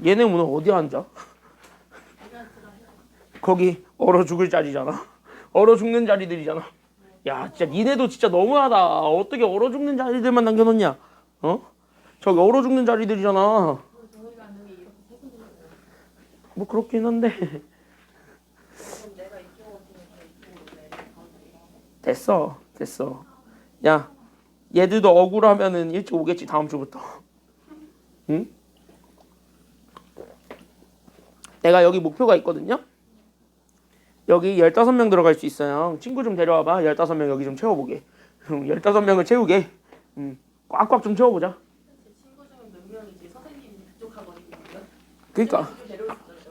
얘네 오늘 어디 앉아? 거기 얼어 죽을 자리잖아. 얼어 죽는 자리들이잖아. 야, 진짜 니네도 진짜 너무하다. 어떻게 얼어 죽는 자리들만 남겨놓냐? 어? 저기 얼어 죽는 자리들이잖아. 뭐 그렇긴 한데. 됐어. 야, 얘들도 억울하면은 일찍 오겠지, 다음 주부터. 응? 내가 여기 목표가 있거든요. 여기 15명 들어갈 수 있어요. 친구 좀 데려와봐. 15명 여기 좀 채워보게. 15명을 채우게. 꽉꽉 좀 채워보자. 그러니까.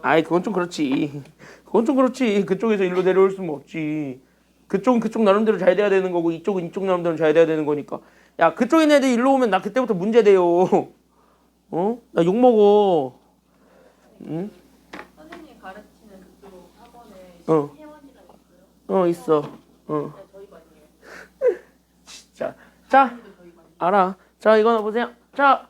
아이, 그건 좀 그렇지. 그쪽에서 일로 내려올 수는 없지. 그쪽은 그쪽 나름대로 잘 돼야 되는 거고 이쪽은 이쪽 나름대로 잘 돼야 되는 거니까. 야, 그쪽에 있는 애들 일로 오면 나 그때부터 문제돼요. 어? 나 욕먹어. 응? 선생님이 가르치는 그쪽 학원에 어. 회원이라고 있어요? 있어. 네, 저희 반이에요. 진짜. 자, 알아. 자, 이거나 보세요. 자,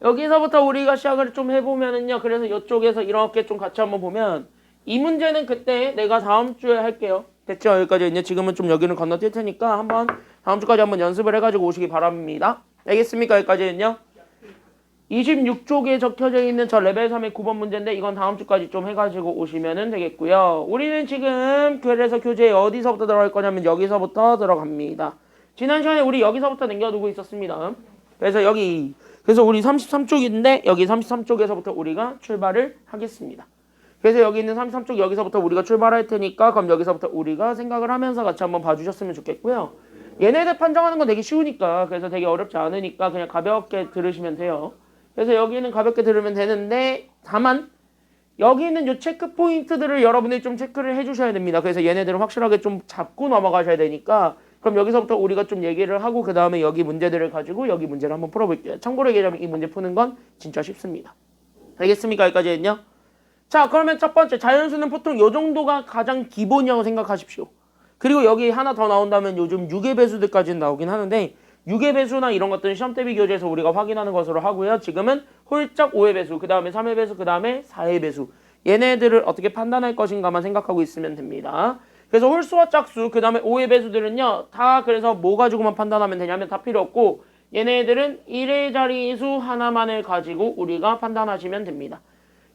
여기서부터 우리가 시작을 좀 해보면은요. 그래서 이쪽에서 이렇게 좀 같이 한번 보면 이 문제는 그때 내가 다음 주에 할게요. 됐죠? 여기까지 이제 지금은 좀 여기는 건너뛸 테니까 한번 다음 주까지 한번 연습을 해가지고 오시기 바랍니다. 알겠습니까? 여기까지는요. 26쪽에 적혀져 있는 저 레벨 3의 9번 문제인데 이건 다음 주까지 좀 해가지고 오시면 되겠고요. 우리는 지금 그래서 교재에 어디서부터 들어갈 거냐면 여기서부터 들어갑니다. 지난 시간에 우리 여기서부터 남겨두고 있었습니다. 그래서 우리 33쪽인데 여기 33쪽에서부터 우리가 출발을 하겠습니다. 그래서 여기 있는 33쪽 여기서부터 우리가 출발할 테니까 그럼 여기서부터 우리가 생각을 하면서 같이 한번 봐주셨으면 좋겠고요. 얘네들 판정하는 건 되게 쉬우니까 그래서 되게 어렵지 않으니까 그냥 가볍게 들으시면 돼요. 그래서 여기는 가볍게 들으면 되는데 다만 여기 있는 요 체크 포인트들을 여러분들이 좀 체크를 해주셔야 됩니다. 그래서 얘네들은 확실하게 좀 잡고 넘어가셔야 되니까 그럼 여기서부터 우리가 좀 얘기를 하고 그 다음에 여기 문제들을 가지고 여기 문제를 한번 풀어볼게요. 참고로 얘기하면 이 문제 푸는 건 진짜 쉽습니다. 알겠습니까? 여기까지 했냐? 자, 그러면 첫 번째 자연수는 보통 요 정도가 가장 기본이라고 생각하십시오. 그리고 여기 하나 더 나온다면 요즘 6의 배수들까지는 나오긴 하는데 6의 배수나 이런 것들은 시험 대비 교재에서 우리가 확인하는 것으로 하고요. 지금은 홀짝 5의 배수, 그 다음에 3의 배수, 그 다음에 4의 배수. 얘네들을 어떻게 판단할 것인가만 생각하고 있으면 됩니다. 그래서 홀수와 짝수, 그 다음에 5의 배수들은요. 다 그래서 뭐 가지고만 판단하면 되냐면 다 필요 없고 얘네들은 1의 자리수 하나만을 가지고 우리가 판단하시면 됩니다.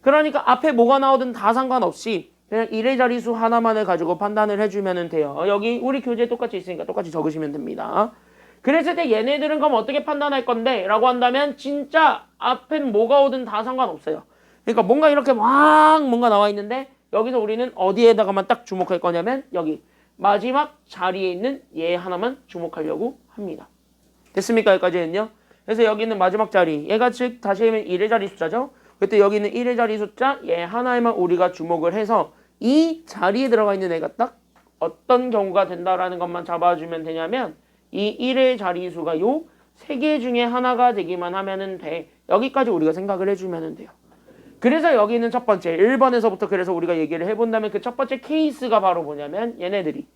그러니까 앞에 뭐가 나오든 다 상관없이 그냥 1의 자리수 하나만을 가지고 판단을 해주면 돼요. 여기 우리 교재에 똑같이 있으니까 똑같이 적으시면 됩니다. 그랬을 때 얘네들은 그럼 어떻게 판단할 건데? 라고 한다면 진짜 앞엔 뭐가 오든 다 상관없어요. 그러니까 뭔가 이렇게 막 뭔가 나와 있는데 여기서 우리는 어디에다가만 딱 주목할 거냐면 여기 마지막 자리에 있는 얘 하나만 주목하려고 합니다. 됐습니까? 여기까지는요. 그래서 여기 있는 마지막 자리 얘가 즉 다시 하면 1의 자리 숫자죠. 그때 여기 있는 1의 자리 숫자 얘 하나에만 우리가 주목을 해서 이 자리에 들어가 있는 애가 딱 어떤 경우가 된다라는 것만 잡아주면 되냐면 이 1의 자리수가 요 3개 중에 하나가 되기만 하면은 돼. 여기까지 우리가 생각을 해주면 돼요. 그래서 여기 있는 첫 번째 1번에서부터 그래서 우리가 얘기를 해본다면 그 첫 번째 케이스가 바로 뭐냐면 얘네들이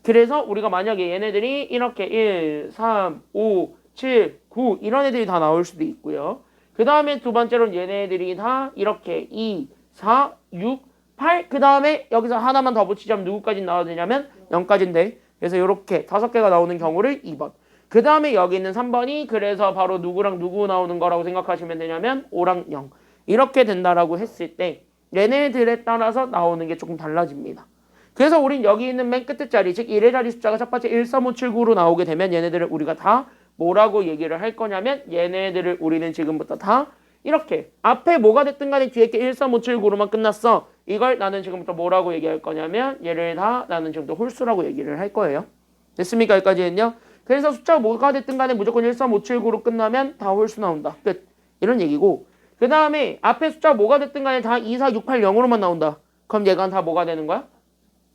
그래서 우리가 만약에 얘네들이 이렇게 1, 3, 5, 7, 9 이런 애들이 다 나올 수도 있고요. 그 다음에 두 번째로는 얘네들이 다 이렇게 2, 4, 6, 8 그 다음에 여기서 하나만 더 붙이자면 누구까지 나와야 되냐면 0까지인데 그래서 이렇게 5개가 나오는 경우를 2번 그 다음에 여기 있는 3번이 그래서 바로 누구랑 누구 나오는 거라고 생각하시면 되냐면 5랑 0 이렇게 된다라고 했을 때 얘네들에 따라서 나오는 게 조금 달라집니다. 그래서 우린 여기 있는 맨 끝에 자리 즉 1의 자리 숫자가 첫 번째 1, 3, 5, 7, 9로 나오게 되면 얘네들을 우리가 다 뭐라고 얘기를 할 거냐면 얘네들을 우리는 지금부터 다 이렇게 앞에 뭐가 됐든 간에 뒤에 게 1, 3, 5, 7, 9로만 끝났어. 이걸 나는 지금부터 뭐라고 얘기할 거냐면 얘를 다 나는 지금부터 홀수라고 얘기를 할 거예요. 됐습니까? 여기까지는요. 그래서 숫자가 뭐가 됐든 간에 무조건 1, 3, 5, 7, 9로 끝나면 다 홀수 나온다. 끝. 이런 얘기고 그 다음에 앞에 숫자가 뭐가 됐든 간에 다 2, 4, 6, 8, 0으로만 나온다. 그럼 얘가 다 뭐가 되는 거야?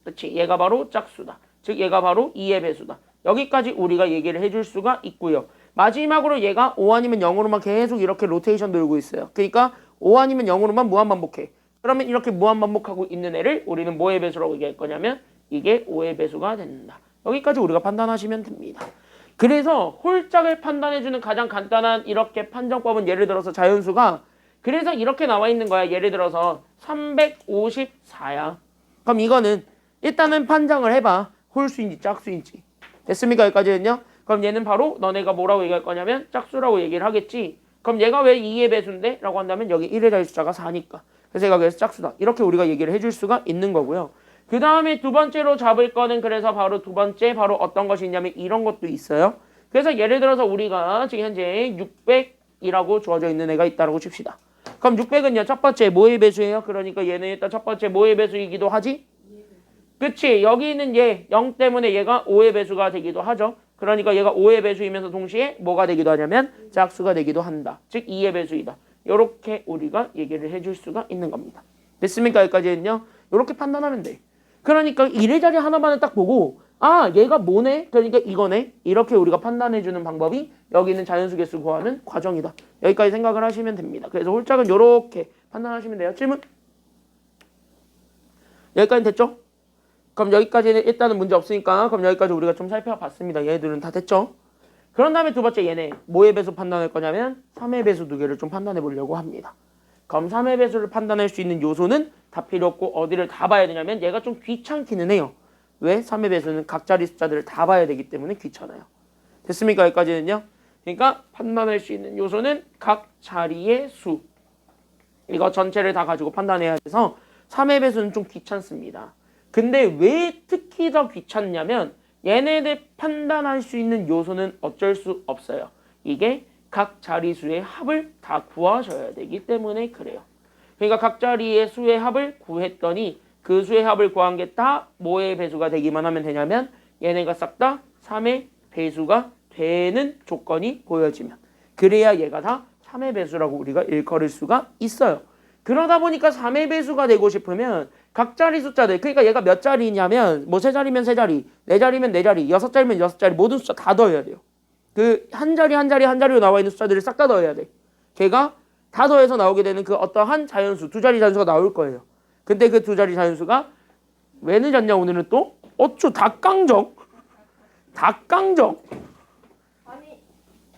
그렇지. 얘가 바로 짝수다. 즉 얘가 바로 2의 배수다. 여기까지 우리가 얘기를 해줄 수가 있고요. 마지막으로 얘가 5 아니면 0으로만 계속 이렇게 로테이션 돌고 있어요. 그러니까 5 아니면 0으로만 무한반복해. 그러면 이렇게 무한반복하고 있는 애를 우리는 뭐의 배수라고 얘기할 거냐면 이게 5의 배수가 된다. 여기까지 우리가 판단하시면 됩니다. 그래서 홀짝을 판단해주는 가장 간단한 이렇게 판정법은 예를 들어서 자연수가 그래서 이렇게 나와 있는 거야. 예를 들어서 354야. 그럼 이거는 일단은 판정을 해봐. 홀수인지 짝수인지. 됐습니까? 여기까지는요. 그럼 얘는 바로 너네가 뭐라고 얘기할 거냐면 짝수라고 얘기를 하겠지. 그럼 얘가 왜 2의 배수인데? 라고 한다면 여기 1의 자리 숫자가 4니까. 그래서 얘가 그래서 짝수다. 이렇게 우리가 얘기를 해줄 수가 있는 거고요. 그 다음에 두 번째로 잡을 거는 그래서 바로 두 번째 바로 어떤 것이 있냐면 이런 것도 있어요. 그래서 예를 들어서 우리가 지금 현재 600이라고 주어져 있는 애가 있다고 칩시다. 그럼 600은요 첫 번째 뭐의 배수예요? 그러니까 얘는 일단 첫 번째 뭐의 배수이기도 하지? 그치? 여기 있는 얘 0 때문에 얘가 5의 배수가 되기도 하죠. 그러니까 얘가 5의 배수이면서 동시에 뭐가 되기도 하냐면 짝수가 되기도 한다. 즉 2의 배수이다. 이렇게 우리가 얘기를 해줄 수가 있는 겁니다. 됐습니까? 여기까지는요. 이렇게 판단하면 돼. 그러니까 1의 자리 하나만을 딱 보고 아 얘가 뭐네? 그러니까 이거네. 이렇게 우리가 판단해주는 방법이 여기 있는 자연수 개수 구하는 과정이다. 여기까지 생각을 하시면 됩니다. 그래서 홀짝은 이렇게 판단하시면 돼요. 질문? 여기까지 됐죠? 그럼 여기까지는 일단은 문제 없으니까 그럼 여기까지 우리가 좀 살펴봤습니다. 얘들은 다 됐죠? 그런 다음에 두 번째 얘네 뭐의 배수 판단할 거냐면 3의 배수 두 개를 좀 판단해 보려고 합니다. 그럼 3의 배수를 판단할 수 있는 요소는 다 필요 없고 어디를 다 봐야 되냐면 얘가 좀 귀찮기는 해요. 왜? 3의 배수는 각 자리 숫자들을 다 봐야 되기 때문에 귀찮아요. 됐습니까? 여기까지는요. 그러니까 판단할 수 있는 요소는 각 자리의 수. 이거 전체를 다 가지고 판단해야 돼서 3의 배수는 좀 귀찮습니다. 근데 왜 특히 더 귀찮냐면 얘네들 판단할 수 있는 요소는 어쩔 수 없어요. 이게 각 자리수의 합을 다 구하셔야 되기 때문에 그래요. 그러니까 각 자리의 수의 합을 구했더니 그 수의 합을 구한 게 다 뭐의 배수가 되기만 하면 되냐면 얘네가 싹 다 3의 배수가 되는 조건이 보여지면 그래야 얘가 다 3의 배수라고 우리가 일컬을 수가 있어요. 그러다 보니까 3의 배수가 되고 싶으면 각 자리 숫자들 그러니까 얘가 몇 자리냐면 뭐 3자리면 3자리, 4자리면 4자리, 6자리면 6자리 모든 숫자 다 넣어야 돼요. 그 한 자리 한 자리 한 자리로 나와 있는 숫자들을 싹 다 넣어야 돼. 걔가 다 더해서 나오게 되는 그 어떠한 자연수 두 자리 자연수가 나올 거예요. 근데 그 두 자리 자연수가 왜 늦었냐 오늘은 또 어쭈 닭강정 아니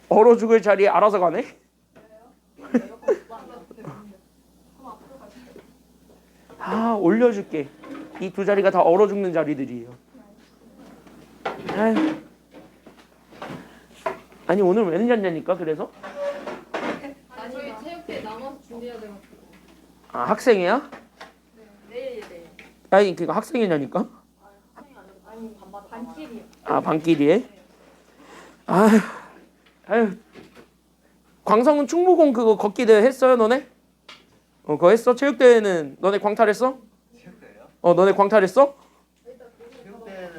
얼어 죽을 자리에 알아서 가네. 아 올려줄게. 이 두 자리가 다 얼어 죽는 자리들이에요. 아휴. 아니 오늘 왜 늦었냐니까 그래서? 아니 저희 체육대 나눠서 준비해야 돼가지고. 아 학생이야? 내일. 아니 그니까 학생이냐니까? 학생이 아니 반끼리요. 아 반끼리에? 아휴. 광성은 충무공 그거 걷기 대회 했어요 너네? 그거 했어? 체육대회는 너네 광탈했어? 체육대회요? 너네 광탈했어? 체육대회는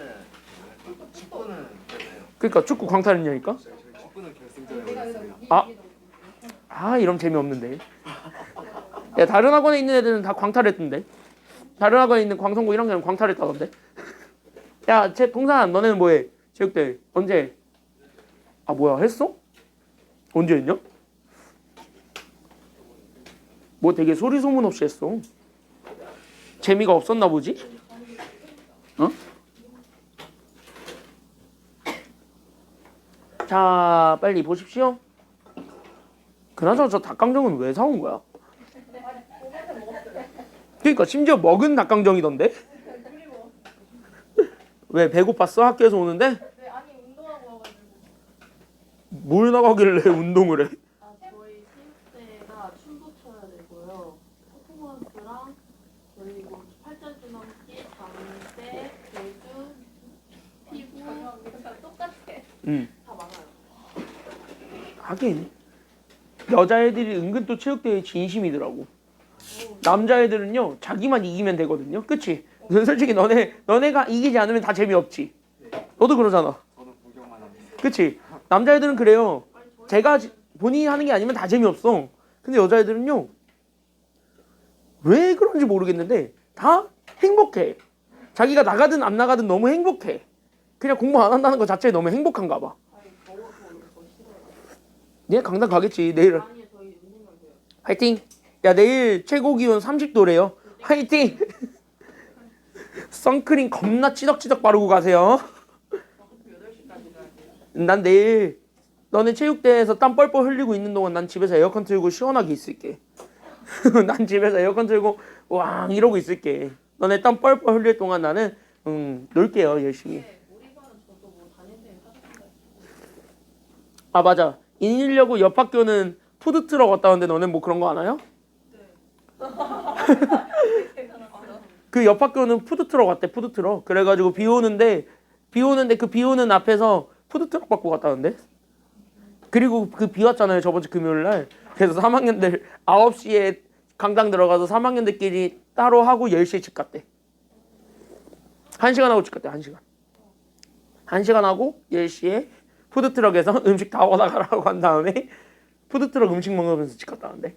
축구는 됐어요. 그러니까 축구 광탈했냐니까? 축구는 결승전에 올랐어요. 이러면 재미없는데. 야 다른 학원에 있는 애들은 다 광탈했던데. 다른 학원에 있는 광성고 1학년은 광탈했다던데. 야 쟤 동산 너네는 뭐해? 체육대회 언제? 아 뭐야 했어? 언제 했냐? 뭐 되게 소리 소문 없이 했어. 재미가 없었나 보지? 어? 자 빨리 보십시오. 그나저나 저 닭강정은 왜 사온 거야? 그러니까 심지어 먹은 닭강정이던데? 왜 배고팠어? 학교에서 오는데? 네 아니 운동하고 와가지고. 뭘 나가길래 운동을 해? 저희 체육대가 춤도 춰야 되고요. 퍼포먼스랑 저희 뭐 팔자주넘기, 장대, 대주, 피구 다 똑같아. 다 많아요. 하긴 여자애들이 은근 또 체육대회에 진심이더라고. 남자애들은요 자기만 이기면 되거든요. 그치? 솔직히 너네가 이기지 않으면 다 재미없지. 너도 그러잖아. 저도 구경만 합니다. 그치? 남자애들은 그래요. 제가 본인이 하는 게 아니면 다 재미없어. 근데 여자애들은요 왜 그런지 모르겠는데 다 행복해. 자기가 나가든 안 나가든 너무 행복해. 그냥 공부 안 한다는 것 자체에 너무 행복한가 봐. 아니 더워서 더 싫어요. 얘 강당 가겠지 내일. 아니요 저희 운동만 돼요. 화이팅. 야 내일 최고 기온 30도래요. 화이팅. 선크림 겁나 치덕치덕 바르고 가세요. 8시까지 가야 돼요. 난 내일 너네 체육대회에서 땀 뻘뻘 흘리고 있는 동안 난 집에서 에어컨 틀고 시원하게 있을게. 난 집에서 에어컨 틀고 왕 이러고 있을게. 너네 땀 뻘뻘 흘릴 동안 나는 놀게요 열심히. 우리 반은 저도 뭐 담임쌤이 사줬는데. 아 맞아. 인일려고 옆 학교는 푸드트럭 왔다 왔는데 너네 뭐 그런 거 안 와요? 그 옆 학교는 푸드트럭 왔대. 푸드트럭. 그래가지고 비 오는데 그 비 오는 앞에서 푸드트럭 받고 갔다는데. 그리고 그 비 왔잖아요 저번 주 금요일 날. 그래서 3학년들 9시에 강당 들어가서 3학년들끼리 따로 하고 10시에 집 갔대. 1시간 하고 집 갔대. 1시간. 1시간 하고 10시에 푸드트럭에서 음식 다 얻어가라고 한 다음에 푸드트럭 음식 먹으면서 집 갔다는데.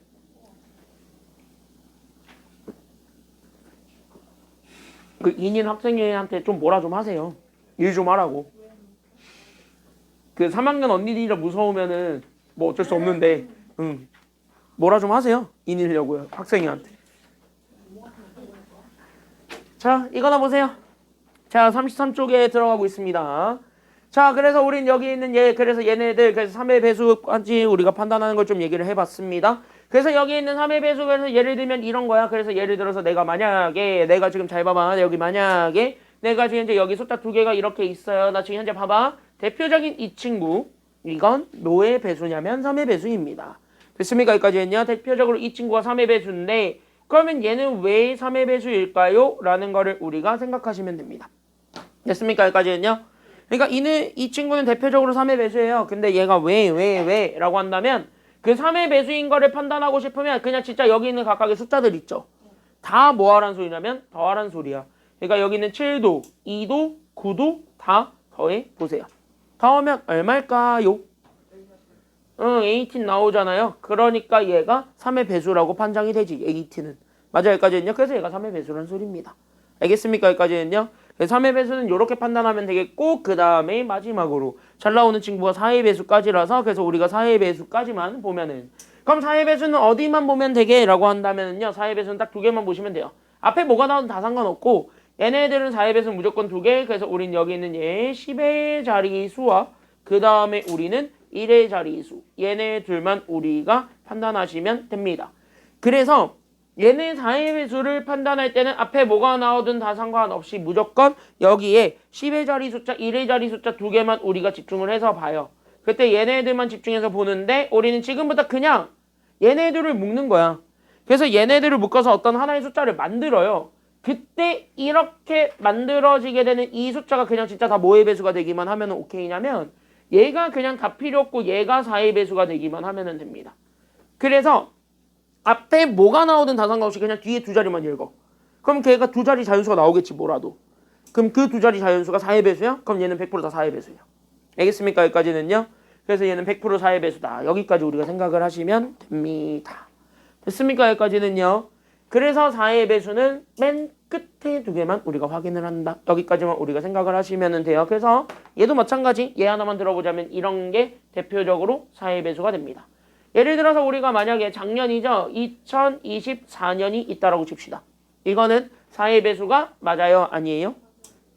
그 인인 학생회한테 좀 뭐라 좀 하세요. 일 좀 하라고. 그 3학년 언니들이라 무서우면은 뭐 어쩔 수 없는데 뭐라 좀 하세요. 인일려고요. 학생회한테. 자 이거나 보세요. 자 33쪽에 들어가고 있습니다. 자 그래서 우린 여기 있는 그래서 얘네들 그래서 3의 배수까지 우리가 판단하는 걸 좀 얘기를 해봤습니다. 그래서 여기 있는 3의 배수 그래서 예를 들면 이런 거야. 그래서 예를 들어서 내가 만약에 내가 지금 잘 봐봐. 여기 만약에 내가 지금 이제 여기 숫자 2개가 이렇게 있어요. 나 지금 현재 봐봐. 대표적인 이 친구 이건 뭐의 배수냐면 3의 배수입니다. 됐습니까? 여기까지 했냐? 대표적으로 이 친구가 3의 배수인데 그러면 얘는 왜 3의 배수일까요? 라는 거를 우리가 생각하시면 됩니다. 됐습니까? 여기까지 했냐? 그러니까 이 친구는 대표적으로 3의 배수예요. 근데 얘가 왜 라고 한다면 그 3의 배수인 거를 판단하고 싶으면 그냥 진짜 여기 있는 각각의 숫자들 있죠. 다 뭐하란 소리냐면 더하란 소리야. 그러니까 여기 있는 7도, 2도, 9도 다 더해 보세요. 더하면 얼마일까요? 18 나오잖아요. 그러니까 얘가 3의 배수라고 판정이 되지. 18은. 맞아 여기까지는요. 그래서 얘가 3의 배수라는 소리입니다. 알겠습니까? 여기까지는요. 3의 배수는 이렇게 판단하면 되겠고 그 다음에 마지막으로 잘 나오는 친구가 4의 배수까지라서 그래서 우리가 4의 배수까지만 보면은 그럼 4의 배수는 어디만 보면 되게? 라고 한다면요. 4의 배수는 딱 2개만 보시면 돼요. 앞에 뭐가 나오든 다 상관없고 얘네들은 4의 배수는 무조건 2개. 그래서 우린 여기 있는 얘 10의 자리수와 그 다음에 우리는 1의 자리수 얘네 둘만 우리가 판단하시면 됩니다. 그래서 얘네 4의 배수를 판단할 때는 앞에 뭐가 나오든 다 상관없이 무조건 여기에 10의 자리 숫자, 1의 자리 숫자 2개만 우리가 집중을 해서 봐요. 그때 얘네들만 집중해서 보는데 우리는 지금부터 그냥 얘네들을 묶는 거야. 그래서 얘네들을 묶어서 어떤 하나의 숫자를 만들어요. 그때 이렇게 만들어지게 되는 이 숫자가 그냥 진짜 다 뭐의 배수가 되기만 하면 오케이냐면 얘가 그냥 다 필요 없고 얘가 4의 배수가 되기만 하면 됩니다. 그래서 앞에 뭐가 나오든 다 상관없이 그냥 뒤에 2자리만 읽어. 그럼 걔가 2자리 자연수가 나오겠지 뭐라도. 그럼 그 2자리 자연수가 4의 배수야? 그럼 얘는 100% 다 4의 배수야. 알겠습니까? 여기까지는요. 그래서 얘는 100% 4의 배수다. 여기까지 우리가 생각을 하시면 됩니다. 됐습니까? 여기까지는요. 그래서 4의 배수는 맨 끝에 2개만 우리가 확인을 한다. 여기까지만 우리가 생각을 하시면 돼요. 그래서 얘도 마찬가지. 얘 하나만 들어보자면 이런 게 대표적으로 4의 배수가 됩니다. 예를 들어서 우리가 만약에 작년이죠. 2024년이 있다라고 칩시다. 이거는 4의 배수가 맞아요? 아니에요?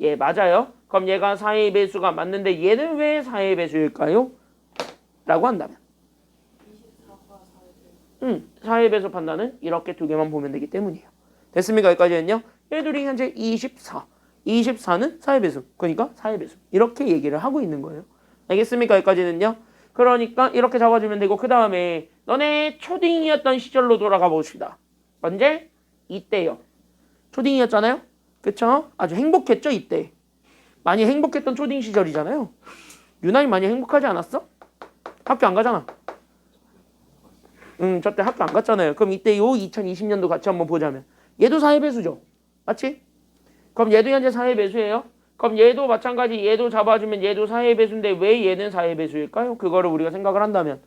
예, 맞아요. 그럼 얘가 4의 배수가 맞는데 얘는 왜 4의 배수일까요? 라고 한다면 4의 배수 판단은 이렇게 2개만 보면 되기 때문이에요. 됐습니까? 여기까지는요. 얘들이 현재 24. 24는 4의 배수. 그러니까 4의 배수. 이렇게 얘기를 하고 있는 거예요. 알겠습니까? 여기까지는요. 그러니까 이렇게 잡아주면 되고 그 다음에 너네 초딩이었던 시절로 돌아가 봅시다. 언제? 이때요. 초딩이었잖아요. 그쵸? 아주 행복했죠 이때. 많이 행복했던 초딩 시절이잖아요. 유난히 많이 행복하지 않았어? 학교 안 가잖아. 저때 학교 안 갔잖아요. 그럼 이때 요 2020년도 같이 한번 보자면 얘도 4의 배수죠. 맞지? 그럼 얘도 현재 4의 배수예요. 그럼 얘도 마찬가지 얘도 잡아주면 얘도 4의 배수인데 왜 얘는 4의 배수일까요? 그거를 우리가 생각을 한다면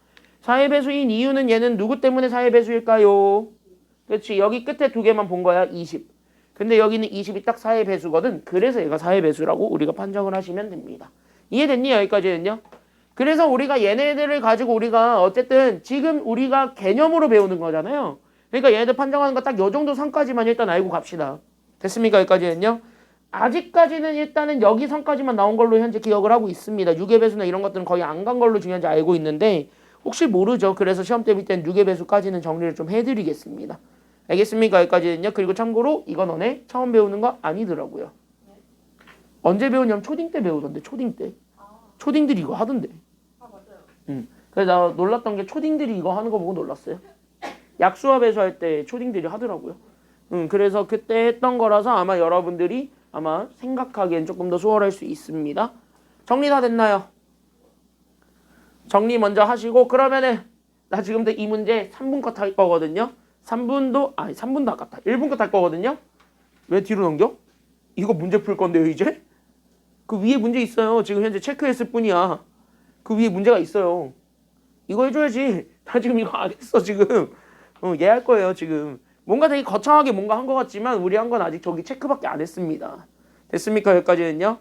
4의 배수인 이유는 얘는 누구 때문에 4의 배수일까요? 그렇지. 여기 끝에 2개만 본 거야. 20. 근데 여기는 20이 딱 4의 배수거든. 그래서 얘가 4의 배수라고 우리가 판정을 하시면 됩니다. 이해됐니? 여기까지는요. 그래서 우리가 얘네들을 가지고 우리가 어쨌든 지금 우리가 개념으로 배우는 거잖아요. 그러니까 얘네들 판정하는 거 딱 요 정도 선까지만 일단 알고 갑시다. 됐습니까? 여기까지는요. 아직까지는 일단은 여기 선까지만 나온 걸로 현재 기억을 하고 있습니다. 유괴배수나 이런 것들은 거의 안 간 걸로 지금 현재 알고 있는데 혹시 모르죠. 그래서 시험 때 밑에 6의 배수까지는 정리를 좀 해드리겠습니다. 알겠습니까? 여기까지는요. 그리고 참고로 이건 너네 처음 배우는 거 아니더라고요. 언제 배우냐면 초딩 때 배우던데. 초딩 때. 초딩들이 이거 하던데. 그래서 나 놀랐던 게 초딩들이 이거 하는 거 보고 놀랐어요. 약수와 배수할 때 초딩들이 하더라고요. 그래서 그때 했던 거라서 아마 여러분들이 아마 생각하기엔 조금 더 수월할 수 있습니다. 정리 다 됐나요? 정리 먼저 하시고 그러면은 나 지금부터 이 문제 3분 컷 할 거거든요. 3분도 아깝다. 1분 컷 할 거거든요. 왜 뒤로 넘겨? 이거 문제 풀 건데요 이제? 그 위에 문제 있어요. 지금 현재 체크했을 뿐이야. 그 위에 문제가 있어요. 이거 해줘야지. 나 지금 이거 안 했어 지금. 얘 할 거예요 지금. 뭔가 되게 거창하게 뭔가 한 것 같지만 우리 한 건 아직 저기 체크밖에 안 했습니다. 됐습니까? 여기까지는요.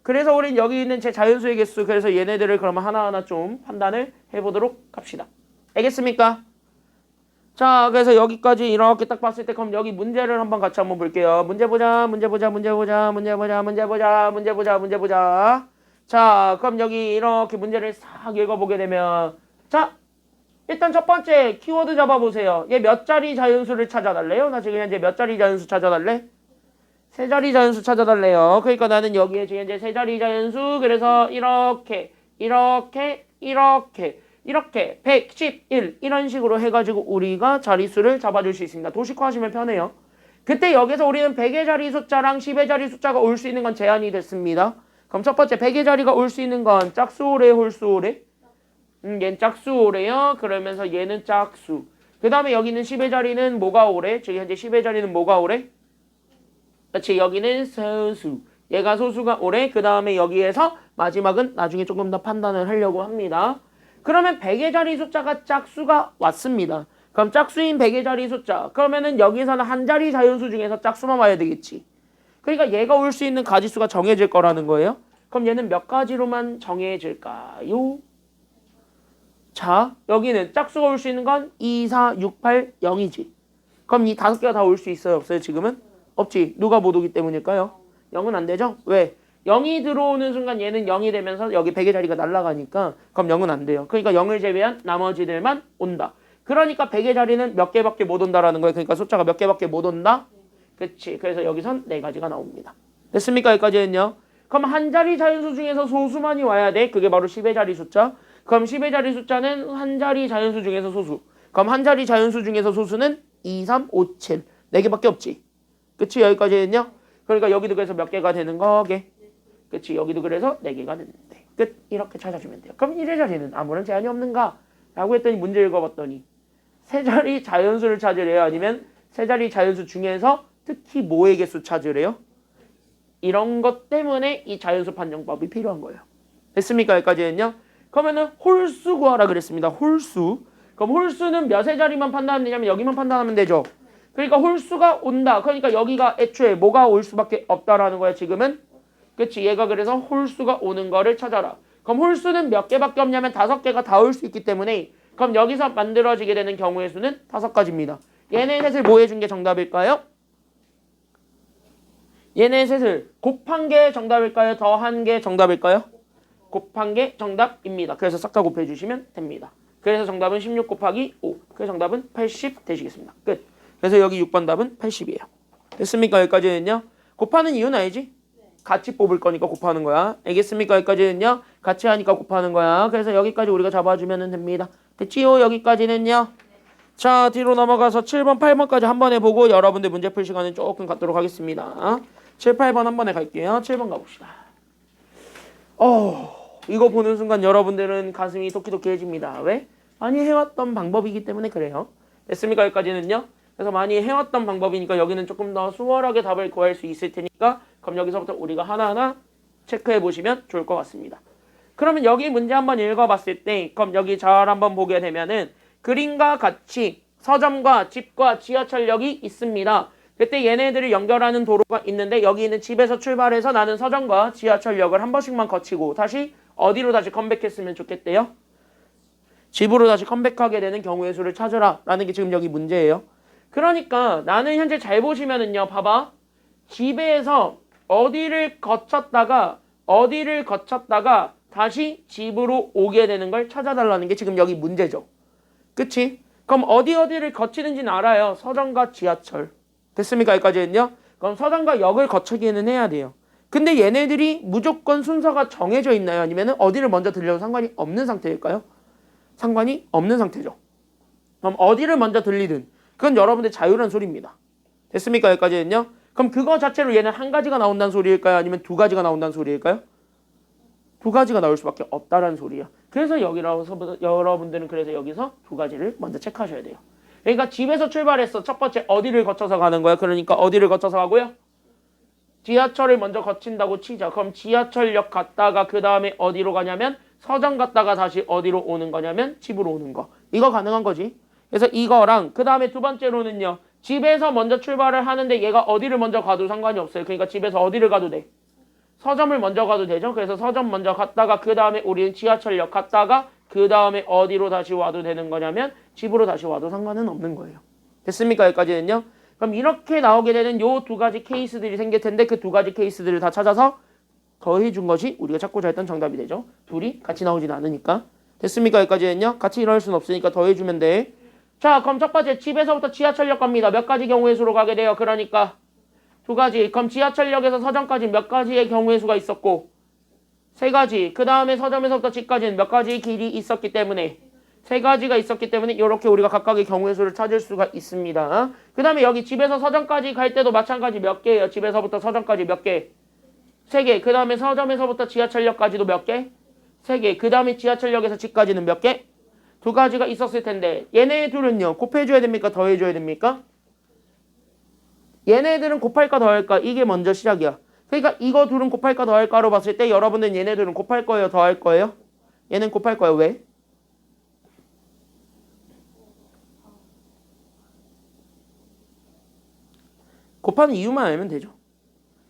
그래서 우린 여기 있는 제 자연수의 개수 그래서 얘네들을 그러면 하나하나 좀 판단을 해보도록 합시다. 알겠습니까? 자 그래서 여기까지 이렇게 딱 봤을 때 그럼 여기 문제를 한번 같이 한번 볼게요. 문제 보자. 자 그럼 여기 이렇게 문제를 싹 읽어보게 되면 자 일단 첫 번째 키워드 잡아보세요. 얘 몇 자리 자연수를 찾아달래요? 나 지금 현재 몇 자리 자연수 찾아달래? 세 자리 자연수 찾아달래요. 그러니까 나는 여기에 지금 현재 세 자리 자연수 그래서 이렇게 111 이런 식으로 해가지고 우리가 자릿수를 잡아줄 수 있습니다. 도식화하시면 편해요. 그때 여기서 우리는 100의 자리 숫자랑 10의 자리 숫자가 올 수 있는 건 제한이 됐습니다. 그럼 첫 번째 100의 자리가 올 수 있는 건 짝수오래 홀수오래? 얘는 짝수오래요. 그러면서 얘는 짝수. 그 다음에 여기는 10의 자리는 뭐가 오래? 지금 현재 10의 자리는 뭐가 오래? 그렇지 여기는 소수. 얘가 소수가 오래. 그 다음에 여기에서 마지막은 나중에 조금 더 판단을 하려고 합니다. 그러면 100의 자리 숫자가 짝수가 왔습니다. 그럼 짝수인 100의 자리 숫자. 그러면은 여기서는 한 자리 자연수 중에서 짝수만 와야 되겠지. 그러니까 얘가 올 수 있는 가지수가 정해질 거라는 거예요. 그럼 얘는 몇 가지로만 정해질까요? 자, 여기는 짝수가 올 수 있는 건 2, 4, 6, 8, 0이지. 그럼 이 5개가 다 올 수 있어요? 없어요? 지금은? 없지. 누가 못 오기 때문일까요? 0은 안 되죠? 왜? 0이 들어오는 순간 얘는 0이 되면서 여기 100의 자리가 날아가니까 그럼 0은 안 돼요. 그러니까 0을 제외한 나머지들만 온다. 그러니까 100의 자리는 몇 개밖에 못 온다라는 거예요. 그러니까 숫자가 몇 개밖에 못 온다? 그치. 그래서 여기선 4가지가 나옵니다. 됐습니까? 여기까지는요. 그럼 한 자리 자연수 중에서 소수만이 와야 돼. 그게 바로 10의 자리 숫자. 그럼 10의 자리 숫자는 한 자리 자연수 중에서 소수. 그럼 한 자리 자연수 중에서 소수는 2, 3, 5, 7. 4개밖에 없지. 그치? 여기까지는요. 그러니까 여기도 그래서 몇 개가 되는 거게. 그치? 여기도 그래서 4개가 되는데. 끝. 이렇게 찾아주면 돼요. 그럼 1의 자리는 아무런 제한이 없는가? 라고 했더니 문제 읽어봤더니 세 자리 자연수를 찾으래요? 아니면 세 자리 자연수 중에서 특히 뭐의 개수 찾으래요? 이런 것 때문에 이 자연수 판정법이 필요한 거예요. 됐습니까? 여기까지는요. 그러면은 홀수 구하라 그랬습니다. 홀수. 그럼 홀수는 몇의 자리만 판단하면 되냐면 여기만 판단하면 되죠. 그러니까 홀수가 온다. 그러니까 여기가 애초에 뭐가 올 수밖에 없다라는 거야 지금은. 그치? 얘가 그래서 홀수가 오는 거를 찾아라. 그럼 홀수는 몇 개밖에 없냐면 5개가 다 올 수 있기 때문에 그럼 여기서 만들어지게 되는 경우의 수는 5가지입니다. 얘네 셋을 뭐 해준 게 정답일까요? 얘네 셋을 곱한 게 정답일까요? 더한 게 정답일까요? 곱한 게 정답입니다. 그래서 싹 다 곱해주시면 됩니다. 그래서 정답은 16 곱하기 5. 그래서 정답은 80 되시겠습니다. 끝. 그래서 여기 6번 답은 80이에요. 됐습니까? 여기까지는요. 곱하는 이유는 알지? 같이 뽑을 거니까 곱하는 거야. 알겠습니까? 여기까지는요. 같이 하니까 곱하는 거야. 그래서 여기까지 우리가 잡아주면 됩니다. 됐지요? 여기까지는요. 자, 뒤로 넘어가서 7번, 8번까지 한 번에 보고 여러분들 문제 풀 시간은 조금 갖도록 하겠습니다. 7, 8번 한 번에 갈게요. 7번 가봅시다. 이거 보는 순간 여러분들은 가슴이 도끼도끼해집니다. 왜? 많이 해왔던 방법이기 때문에 그래요. 됐습니까? 여기까지는요. 그래서 많이 해왔던 방법이니까 여기는 조금 더 수월하게 답을 구할 수 있을 테니까 그럼 여기서부터 우리가 하나하나 체크해 보시면 좋을 것 같습니다. 그러면 여기 문제 한번 읽어봤을 때 그럼 여기 잘 한번 보게 되면은 그림과 같이 서점과 집과 지하철역이 있습니다. 그때 얘네들을 연결하는 도로가 있는데 여기 있는 집에서 출발해서 나는 서점과 지하철역을 한 번씩만 거치고 다시 어디로 다시 컴백했으면 좋겠대요? 집으로 다시 컴백하게 되는 경우의 수를 찾으라 라는 게 지금 여기 문제예요. 그러니까 나는 현재 잘 보시면은요. 봐봐. 집에서 어디를 거쳤다가 다시 집으로 오게 되는 걸 찾아달라는 게 지금 여기 문제죠. 그치? 그럼 어디를 거치는지는 알아요. 서점과 지하철. 됐습니까? 여기까지는요. 그럼 서점과 역을 거치기는 해야 돼요. 근데 얘네들이 무조건 순서가 정해져 있나요? 아니면 어디를 먼저 들려도 상관이 없는 상태일까요? 상관이 없는 상태죠. 그럼 어디를 먼저 들리든 그건 여러분들 자유란 소리입니다. 됐습니까? 여기까지는요. 그럼 그거 자체로 얘는 한 가지가 나온다는 소리일까요? 아니면 두 가지가 나온다는 소리일까요? 두 가지가 나올 수밖에 없다라는 소리야. 그래서 여기라서 여러분들은 그래서 여기서 두 가지를 먼저 체크하셔야 돼요. 그러니까 집에서 출발했어. 첫 번째 어디를 거쳐서 가는 거야? 그러니까 어디를 거쳐서 가고요? 지하철을 먼저 거친다고 치자. 그럼 지하철역 갔다가 그 다음에 어디로 가냐면 서점 갔다가 다시 어디로 오는 거냐면 집으로 오는 거. 이거 가능한 거지. 그래서 이거랑 그 다음에 두 번째로는요. 집에서 먼저 출발을 하는데 얘가 어디를 먼저 가도 상관이 없어요. 그러니까 집에서 어디를 가도 돼. 서점을 먼저 가도 되죠. 그래서 서점 먼저 갔다가 그 다음에 우리는 지하철역 갔다가 그 다음에 어디로 다시 와도 되는 거냐면 집으로 다시 와도 상관은 없는 거예요. 됐습니까? 여기까지는요. 그럼 이렇게 나오게 되는 요 두 가지 케이스들이 생길 텐데 그 두 가지 케이스들을 다 찾아서 더해준 것이 우리가 찾고자 했던 정답이 되죠. 둘이 같이 나오진 않으니까. 됐습니까? 여기까지는요. 같이 일어날 수는 없으니까 더해주면 돼. 자, 그럼 첫 번째 집에서부터 지하철역 갑니다. 몇 가지 경우의 수로 가게 돼요. 그러니까 두 가지. 그럼 지하철역에서 서점까지 몇 가지의 경우의 수가 있었고 세 가지. 그 다음에 서점에서부터 집까지는 몇 가지의 길이 있었기 때문에 세 가지가 있었기 때문에 이렇게 우리가 각각의 경우의 수를 찾을 수가 있습니다. 그 다음에 여기 집에서 서점까지 갈 때도 마찬가지 몇 개예요. 집에서부터 서점까지 몇 개? 세 개. 그 다음에 서점에서부터 지하철역까지도 몇 개? 세 개. 그 다음에 지하철역에서 집까지는 몇 개? 두 가지가 있었을 텐데 얘네 둘은요. 곱해줘야 됩니까? 더해줘야 됩니까? 얘네들은 곱할까 더할까? 이게 먼저 시작이야. 그러니까 이거 둘은 곱할까 더할까로 봤을 때 여러분들은 얘네들은 곱할 거예요? 더할 거예요? 얘는 곱할 거예요. 왜? 곱하는 이유만 알면 되죠.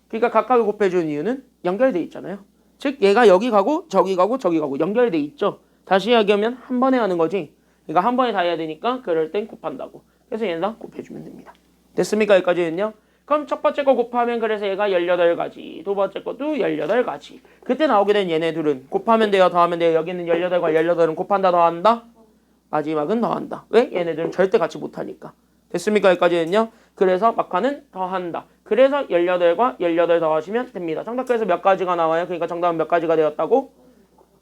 그러니까 각각을 곱해주는 이유는 연결돼 있잖아요. 즉 얘가 여기 가고 저기 가고 저기 가고 연결돼 있죠. 다시 이야기하면 한 번에 하는 거지. 그러니까 한 번에 다 해야 되니까 그럴 땐 곱한다고. 그래서 얘는 다 곱해주면 됩니다. 됐습니까? 여기까지는요. 그럼 첫 번째 거 곱하면 그래서 얘가 18가지. 두 번째 것도 18가지. 그때 나오게 된 얘네 둘은 곱하면 돼요? 더하면 돼요? 여기는 18과 18은 곱한다 더한다? 마지막은 더한다. 왜? 얘네들은 절대 같이 못하니까. 됐습니까? 여기까지는요. 그래서 막판은 더한다. 그래서 18과 18 더하시면 됩니다. 정답 그래서 몇 가지가 나와요? 그러니까 정답은 몇 가지가 되었다고?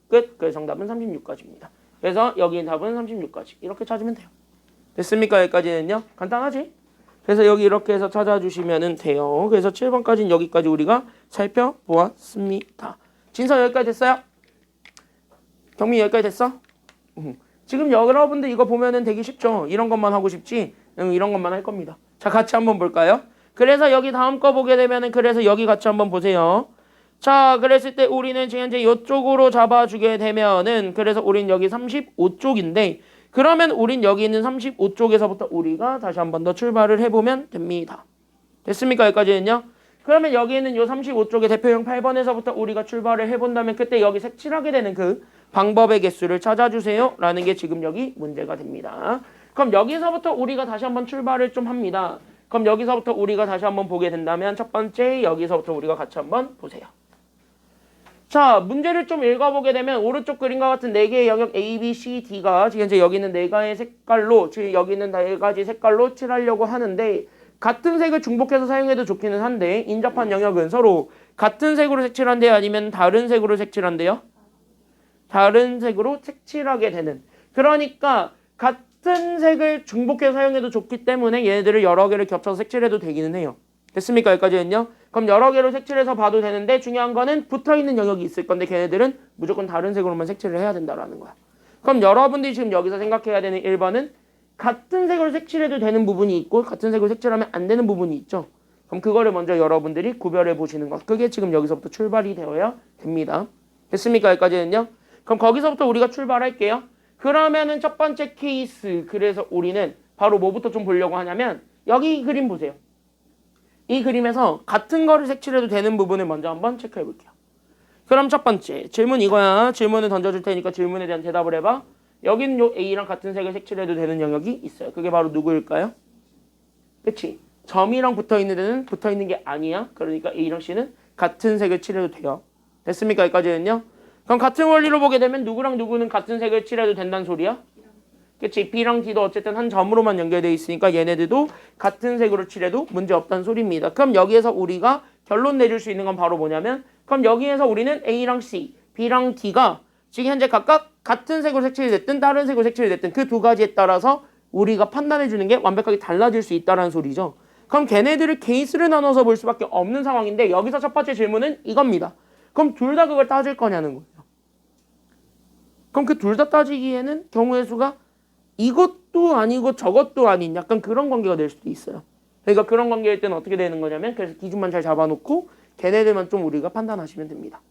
끝. 그래서 정답은 36가지입니다. 그래서 여기 답은 36가지. 이렇게 찾으면 돼요. 됐습니까? 여기까지는요. 간단하지? 그래서 여기 이렇게 해서 찾아주시면 돼요. 그래서 7번까지는 여기까지 우리가 살펴보았습니다. 진서 여기까지 됐어요? 경민 여기까지 됐어? 지금 여러분들 이거 보면은 되게 쉽죠? 이런 것만 하고 싶지? 이런 것만 할 겁니다. 자, 같이 한번 볼까요? 그래서 여기 다음 거 보게 되면은 그래서 여기 같이 한번 보세요. 자, 그랬을 때 우리는 지금 이제 이쪽으로 잡아주게 되면은 그래서 우린 여기 35쪽인데 그러면 우린 여기 있는 35쪽에서부터 우리가 다시 한 번 더 출발을 해보면 됩니다. 됐습니까? 여기까지는요? 그러면 여기 있는 요 35쪽의 대표형 8번에서부터 우리가 출발을 해본다면 그때 여기 색칠하게 되는 그 방법의 개수를 찾아주세요. 라는 게 지금 여기 문제가 됩니다. 그럼 여기서부터 우리가 다시 한번 출발을 좀 합니다. 그럼 여기서부터 우리가 다시 한번 보게 된다면 첫 번째 여기서부터 우리가 같이 한번 보세요. 자, 문제를 좀 읽어보게 되면 오른쪽 그림과 같은 4개의 영역 A, B, C, D가 지금 이제 여기 있는 4가지 색깔로 즉 여기 있는 4가지 색깔로 칠하려고 하는데 같은 색을 중복해서 사용해도 좋기는 한데 인접한 영역은 서로 같은 색으로 색칠한대요? 아니면 다른 색으로 색칠한대요? 다른 색으로 색칠하게 되는. 그러니까 같은 색을 중복해서 사용해도 좋기 때문에 얘네들을 여러 개를 겹쳐서 색칠해도 되기는 해요. 됐습니까? 여기까지는요. 그럼 여러 개로 색칠해서 봐도 되는데 중요한 거는 붙어있는 영역이 있을 건데 걔네들은 무조건 다른 색으로만 색칠을 해야 된다라는 거야. 그럼 여러분들이 지금 여기서 생각해야 되는 1번은 같은 색으로 색칠해도 되는 부분이 있고 같은 색으로 색칠하면 안 되는 부분이 있죠. 그럼 그거를 먼저 여러분들이 구별해 보시는 것. 그게 지금 여기서부터 출발이 되어야 됩니다. 됐습니까? 여기까지는요. 그럼 거기서부터 우리가 출발할게요. 그러면은 첫 번째 케이스 그래서 우리는 바로 뭐부터 좀 보려고 하냐면 여기 그림 보세요. 이 그림에서 같은 거를 색칠해도 되는 부분을 먼저 한번 체크해 볼게요. 그럼 첫 번째 질문 이거야. 질문을 던져줄 테니까 질문에 대한 대답을 해봐. 여기는 요 A랑 같은 색을 색칠해도 되는 영역이 있어요. 그게 바로 누구일까요? 그치? 점이랑 붙어있는 데는 붙어있는 게 아니야. 그러니까 A랑 C는 같은 색을 칠해도 돼요. 됐습니까? 여기까지는요. 그럼 같은 원리로 보게 되면 누구랑 누구는 같은 색을 칠해도 된다는 소리야? 그치? B랑 D도 어쨌든 한 점으로만 연결되어 있으니까 얘네들도 같은 색으로 칠해도 문제 없다는 소리입니다. 그럼 여기에서 우리가 결론 내줄 수 있는 건 바로 뭐냐면 그럼 여기에서 우리는 A랑 C, B랑 D가 지금 현재 각각 같은 색으로 색칠이 됐든 다른 색으로 색칠이 됐든 그 두 가지에 따라서 우리가 판단해 주는 게 완벽하게 달라질 수 있다는 소리죠. 그럼 걔네들을 케이스를 나눠서 볼 수밖에 없는 상황인데 여기서 첫 번째 질문은 이겁니다. 그럼 둘 다 그걸 따질 거냐는 거예요. 그럼 그 둘 다 따지기에는 경우의 수가 이것도 아니고 저것도 아닌 약간 그런 관계가 될 수도 있어요. 그러니까 그런 관계일 때는 어떻게 되는 거냐면 그래서 기준만 잘 잡아놓고 걔네들만 좀 우리가 판단하시면 됩니다.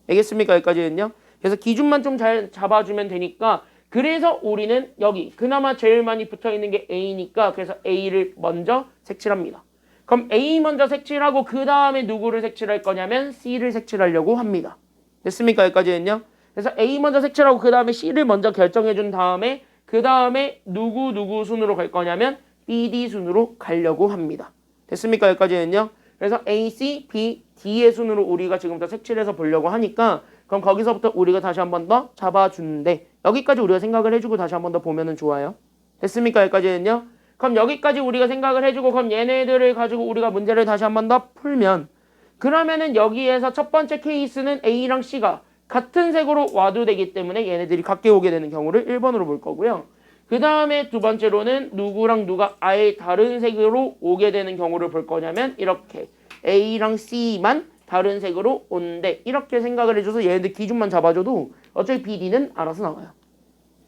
알겠습니까? 여기까지는요. 그래서 기준만 좀 잘 잡아주면 되니까 그래서 우리는 여기 그나마 제일 많이 붙어있는 게 A니까 그래서 A를 먼저 색칠합니다. 그럼 A 먼저 색칠하고 그 다음에 누구를 색칠할 거냐면 C를 색칠하려고 합니다. 됐습니까? 여기까지는요. 그래서 A 먼저 색칠하고 그 다음에 C를 먼저 결정해 준 다음에 그 다음에 누구 순으로 갈 거냐면 BD 순으로 가려고 합니다. 됐습니까? 여기까지는요. 그래서 A, C, B, D의 순으로 우리가 지금부터 색칠해서 보려고 하니까 그럼 거기서부터 우리가 다시 한 번 더 잡아주는데 여기까지 우리가 생각을 해주고 다시 한 번 더 보면은 좋아요. 됐습니까? 여기까지는요. 그럼 여기까지 우리가 생각을 해주고 그럼 얘네들을 가지고 우리가 문제를 다시 한 번 더 풀면 그러면은 여기에서 첫 번째 케이스는 A랑 C가 같은 색으로 와도 되기 때문에 얘네들이 같게 오게 되는 경우를 1번으로 볼 거고요. 그 다음에 두 번째로는 누구랑 누가 아예 다른 색으로 오게 되는 경우를 볼 거냐면 이렇게 A랑 C만 다른 색으로 오는데 이렇게 생각을 해줘서 얘네들 기준만 잡아줘도 어차피 BD는 알아서 나와요.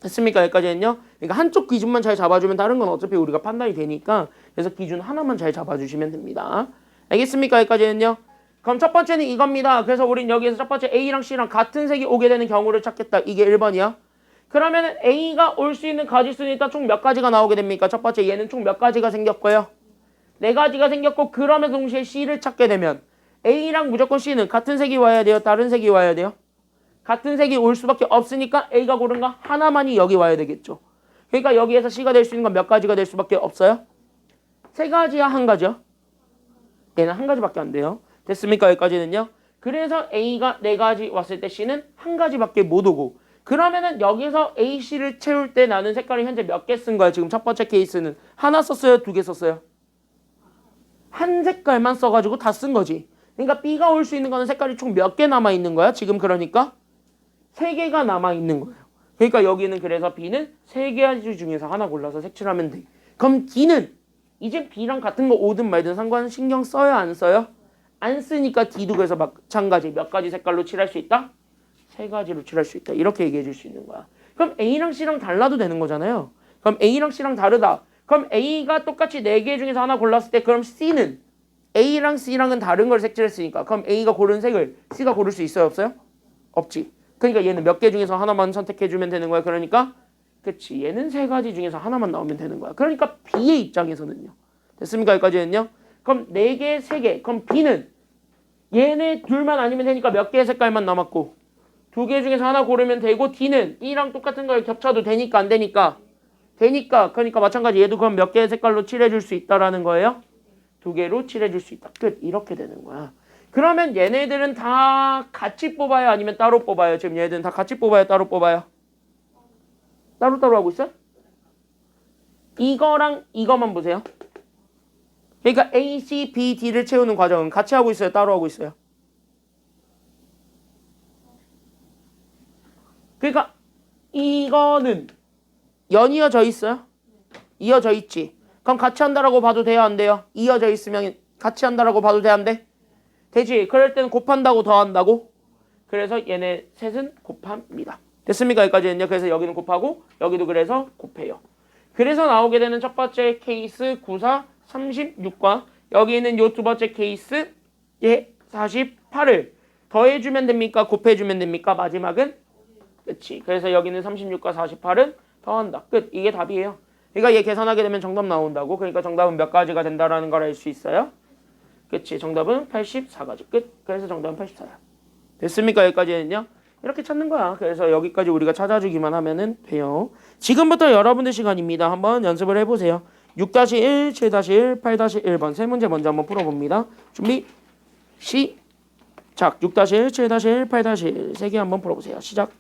됐습니까? 여기까지는요. 그러니까 한쪽 기준만 잘 잡아주면 다른 건 어차피 우리가 판단이 되니까 그래서 기준 하나만 잘 잡아주시면 됩니다. 알겠습니까? 여기까지는요. 그럼 첫 번째는 이겁니다. 그래서 우린 여기에서 첫 번째 A랑 C랑 같은 색이 오게 되는 경우를 찾겠다. 이게 1번이야. 그러면은 A가 올 수 있는 가지수는 일단 총 몇 가지가 나오게 됩니까? 첫 번째 얘는 총 몇 가지가 생겼고요. 4가지가 생겼고 그러면서 동시에 C를 찾게 되면 A랑 무조건 C는 같은 색이 와야 돼요? 다른 색이 와야 돼요? 같은 색이 올 수밖에 없으니까 A가 고른 거 하나만이 여기 와야 되겠죠. 그러니까 여기에서 C가 될 수 있는 건 몇 가지가 될 수밖에 없어요? 3가지야? 1가지요? 얘는 1가지밖에 안 돼요. 됐습니까? 여기까지는요. 그래서 A가 4가지 왔을 때 C는 1가지밖에 못 오고 그러면은 여기서 A, C를 채울 때 나는 색깔을 현재 몇 개 쓴 거야? 지금 첫 번째 케이스는 하나 썼어요? 2개 썼어요? 한 색깔만 써가지고 다 쓴 거지. 그러니까 B가 올 수 있는 거는 색깔이 총 몇 개 남아있는 거야? 지금 그러니까 3개가 남아있는 거예요. 그러니까 여기는 그래서 B는 3가지 중에서 하나 골라서 색칠하면 돼. 그럼 D는 이제 B랑 같은 거 오든 말든 상관 신경 써요? 안 써요? 안 쓰니까 D도 그래서 마찬가지 몇 가지 색깔로 칠할 수 있다? 3가지로 칠할 수 있다. 이렇게 얘기해 줄 수 있는 거야. 그럼 A랑 C랑 달라도 되는 거잖아요. 그럼 A랑 C랑 다르다. 그럼 A가 똑같이 4개 중에서 하나 골랐을 때 그럼 C는 A랑 C랑은 다른 걸 색칠했으니까 그럼 A가 고른 색을 C가 고를 수 있어요? 없어요? 없지. 그러니까 얘는 몇 개 중에서 하나만 선택해주면 되는 거야. 그러니까 그치. 얘는 3가지 중에서 하나만 나오면 되는 거야. 그러니까 B의 입장에서는요. 됐습니까? 여기까지는요. 그럼 4개, 3개. 그럼 B는 얘네 둘만 아니면 되니까 몇 개의 색깔만 남았고 2개 중에서 하나 고르면 되고 D는 E랑 똑같은 걸 겹쳐도 되니까 안 되니까 되니까 그러니까 마찬가지 얘도 그럼 몇 개의 색깔로 칠해줄 수 있다라는 거예요. 2개로 칠해줄 수 있다. 끝. 이렇게 되는 거야. 그러면 얘네들은 다 같이 뽑아요? 아니면 따로 뽑아요? 지금 얘네들은 다 같이 뽑아요? 따로 뽑아요? 따로따로 하고 있어요? 이거랑 이거만 보세요. 그러니까 A, C, B, D를 채우는 과정은 같이 하고 있어요? 따로 하고 있어요? 그러니까 이거는 연이어져 있어요? 이어져 있지. 그럼 같이 한다라고 봐도 돼요? 안 돼요? 이어져 있으면 같이 한다라고 봐도 돼? 안 돼? 되지. 그럴 때는 곱한다고 더한다고? 그래서 얘네 셋은 곱합니다. 됐습니까? 여기까지는요. 그래서 여기는 곱하고 여기도 그래서 곱해요. 그래서 나오게 되는 첫 번째 케이스 94, 36과 여기 있는 요 두 번째 케이스 48을 더해주면 됩니까? 곱해주면 됩니까? 마지막은? 그치. 그래서 여기는 36과 48은 더한다. 끝. 이게 답이에요. 그러니까 얘 계산하게 되면 정답 나온다고. 그러니까 정답은 몇 가지가 된다라는 걸 알 수 있어요. 그치. 정답은 84가지. 끝. 그래서 정답은 84야. 됐습니까? 여기까지는요. 이렇게 찾는 거야. 그래서 여기까지 우리가 찾아주기만 하면은 돼요. 지금부터 여러분들 시간입니다. 한번 연습을 해보세요. 6-1, 7-1, 8-1번 세 문제 먼저 한번 풀어봅니다. 준비 시작. 자, 6-1, 7-1, 8-1 세 개 한번 풀어보세요. 시작.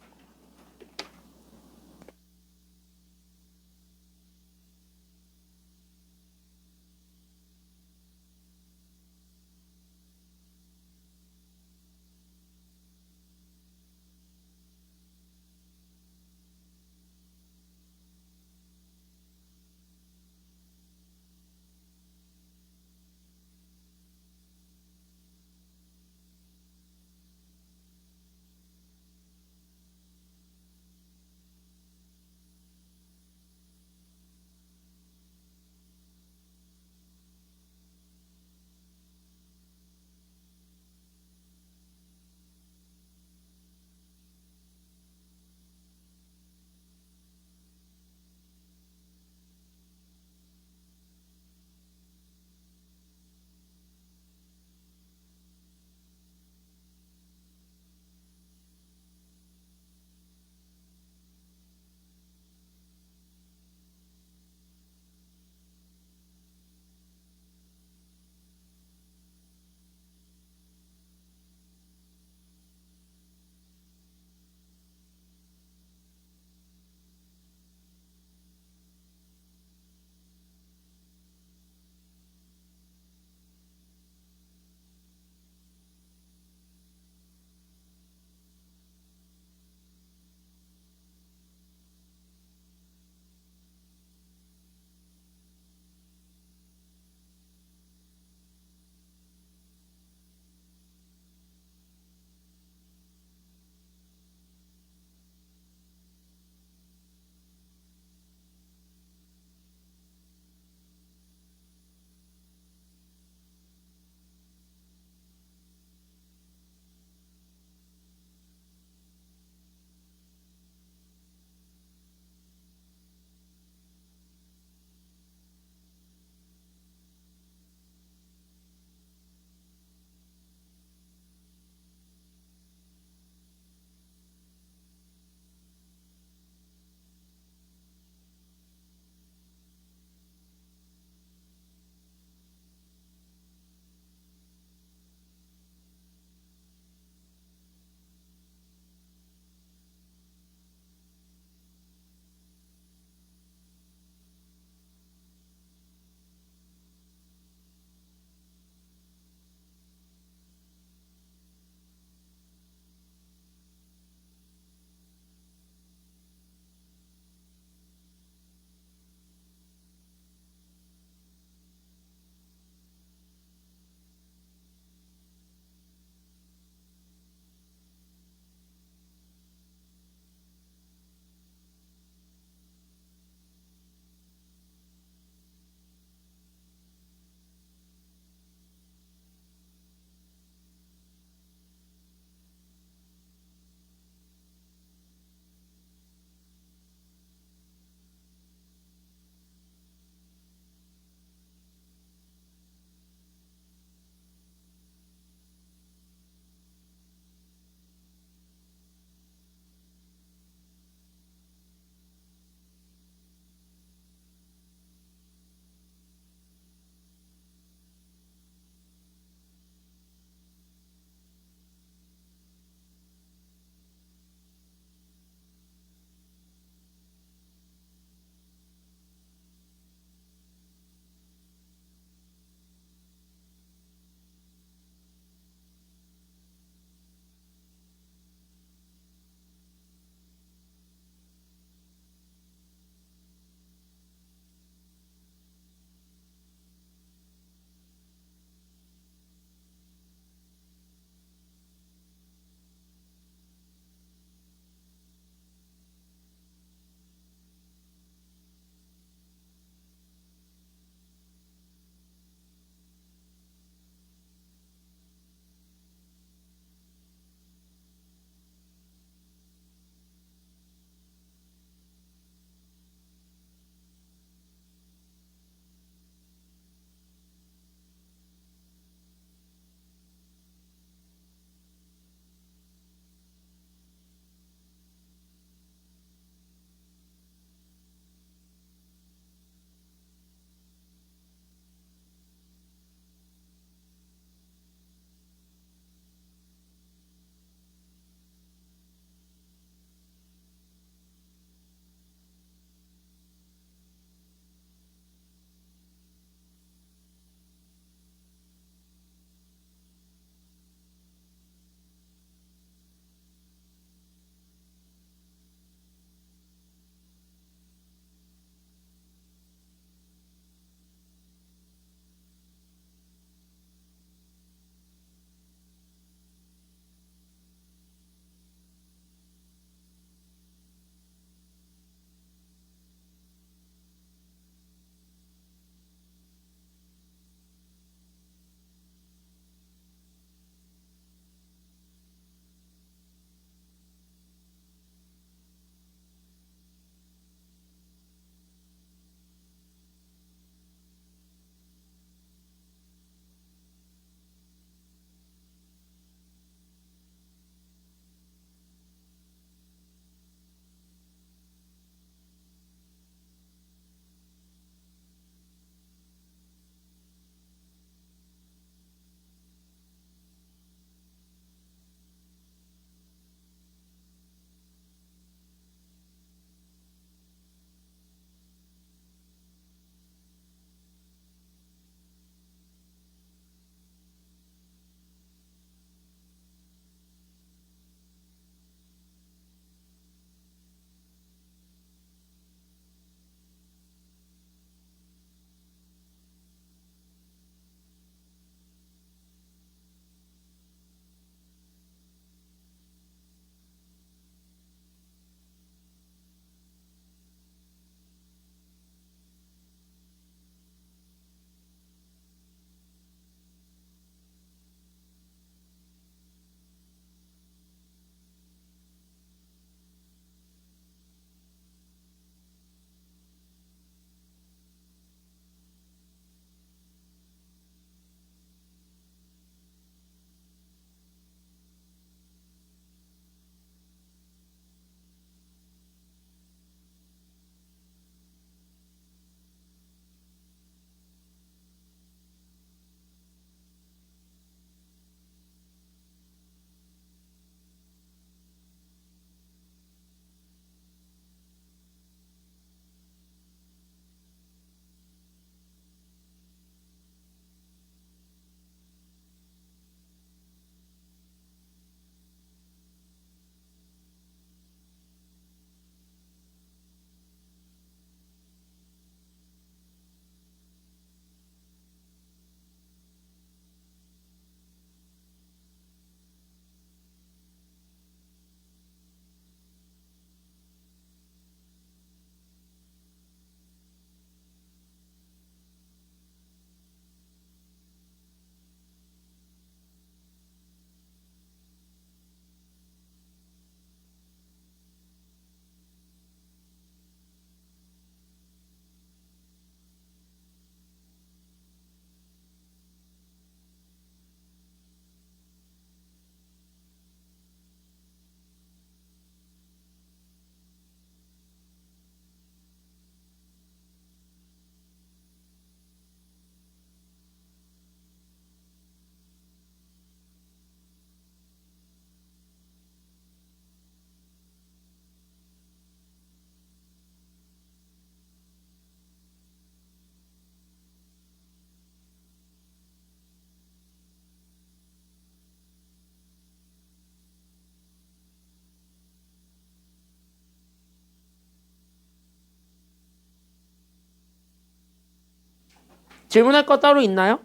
질문할 거 따로 있나요?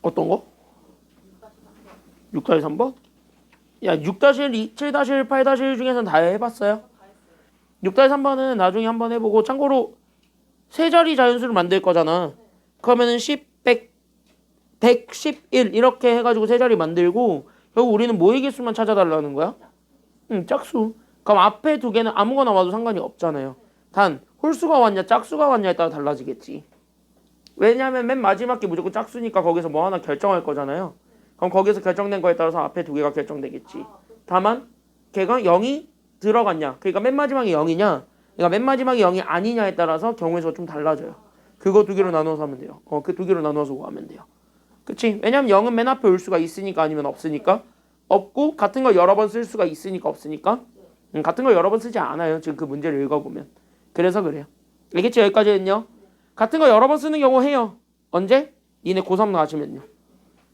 어떤 거? 6-3번? 야, 6-1, 7-1, 8-1 중에서는 다 해봤어요? 6-3번은 나중에 한번 해보고, 참고로 세 자리 자연수를 만들 거잖아. 그러면은 10, 100, 111 이렇게 해가지고 세 자리 만들고, 결국 우리는 뭐의 개수만 찾아달라는 거야? 짝수. 그럼 앞에 두 개는 아무거나 와도 상관이 없잖아요. 단 홀수가 왔냐 짝수가 왔냐에 따라 달라지겠지. 왜냐하면 맨 마지막 게 무조건 짝수니까 거기서 뭐 하나 결정할 거잖아요. 그럼 거기서 결정된 거에 따라서 앞에 두 개가 결정되겠지. 다만 걔가 0이 들어갔냐, 그러니까 맨 마지막이 0이냐, 그러니까 맨 마지막이 0이 아니냐에 따라서 경우의 수가 좀 달라져요. 그거 두 개로 나눠서 하면 돼요. 그 두 개로 나눠서 구하면 돼요. 그치? 왜냐면 0은 맨 앞에 올 수가 있으니까 아니면 없으니까. 없고 같은 거 여러 번 쓸 수가 있으니까 없으니까. 같은 거 여러 번 쓰지 않아요. 지금 그 문제를 읽어보면. 그래서 그래요. 알겠지? 여기까지는요. 같은 거 여러 번 쓰는 경우 해요. 언제? 니네 고3 나가시면요.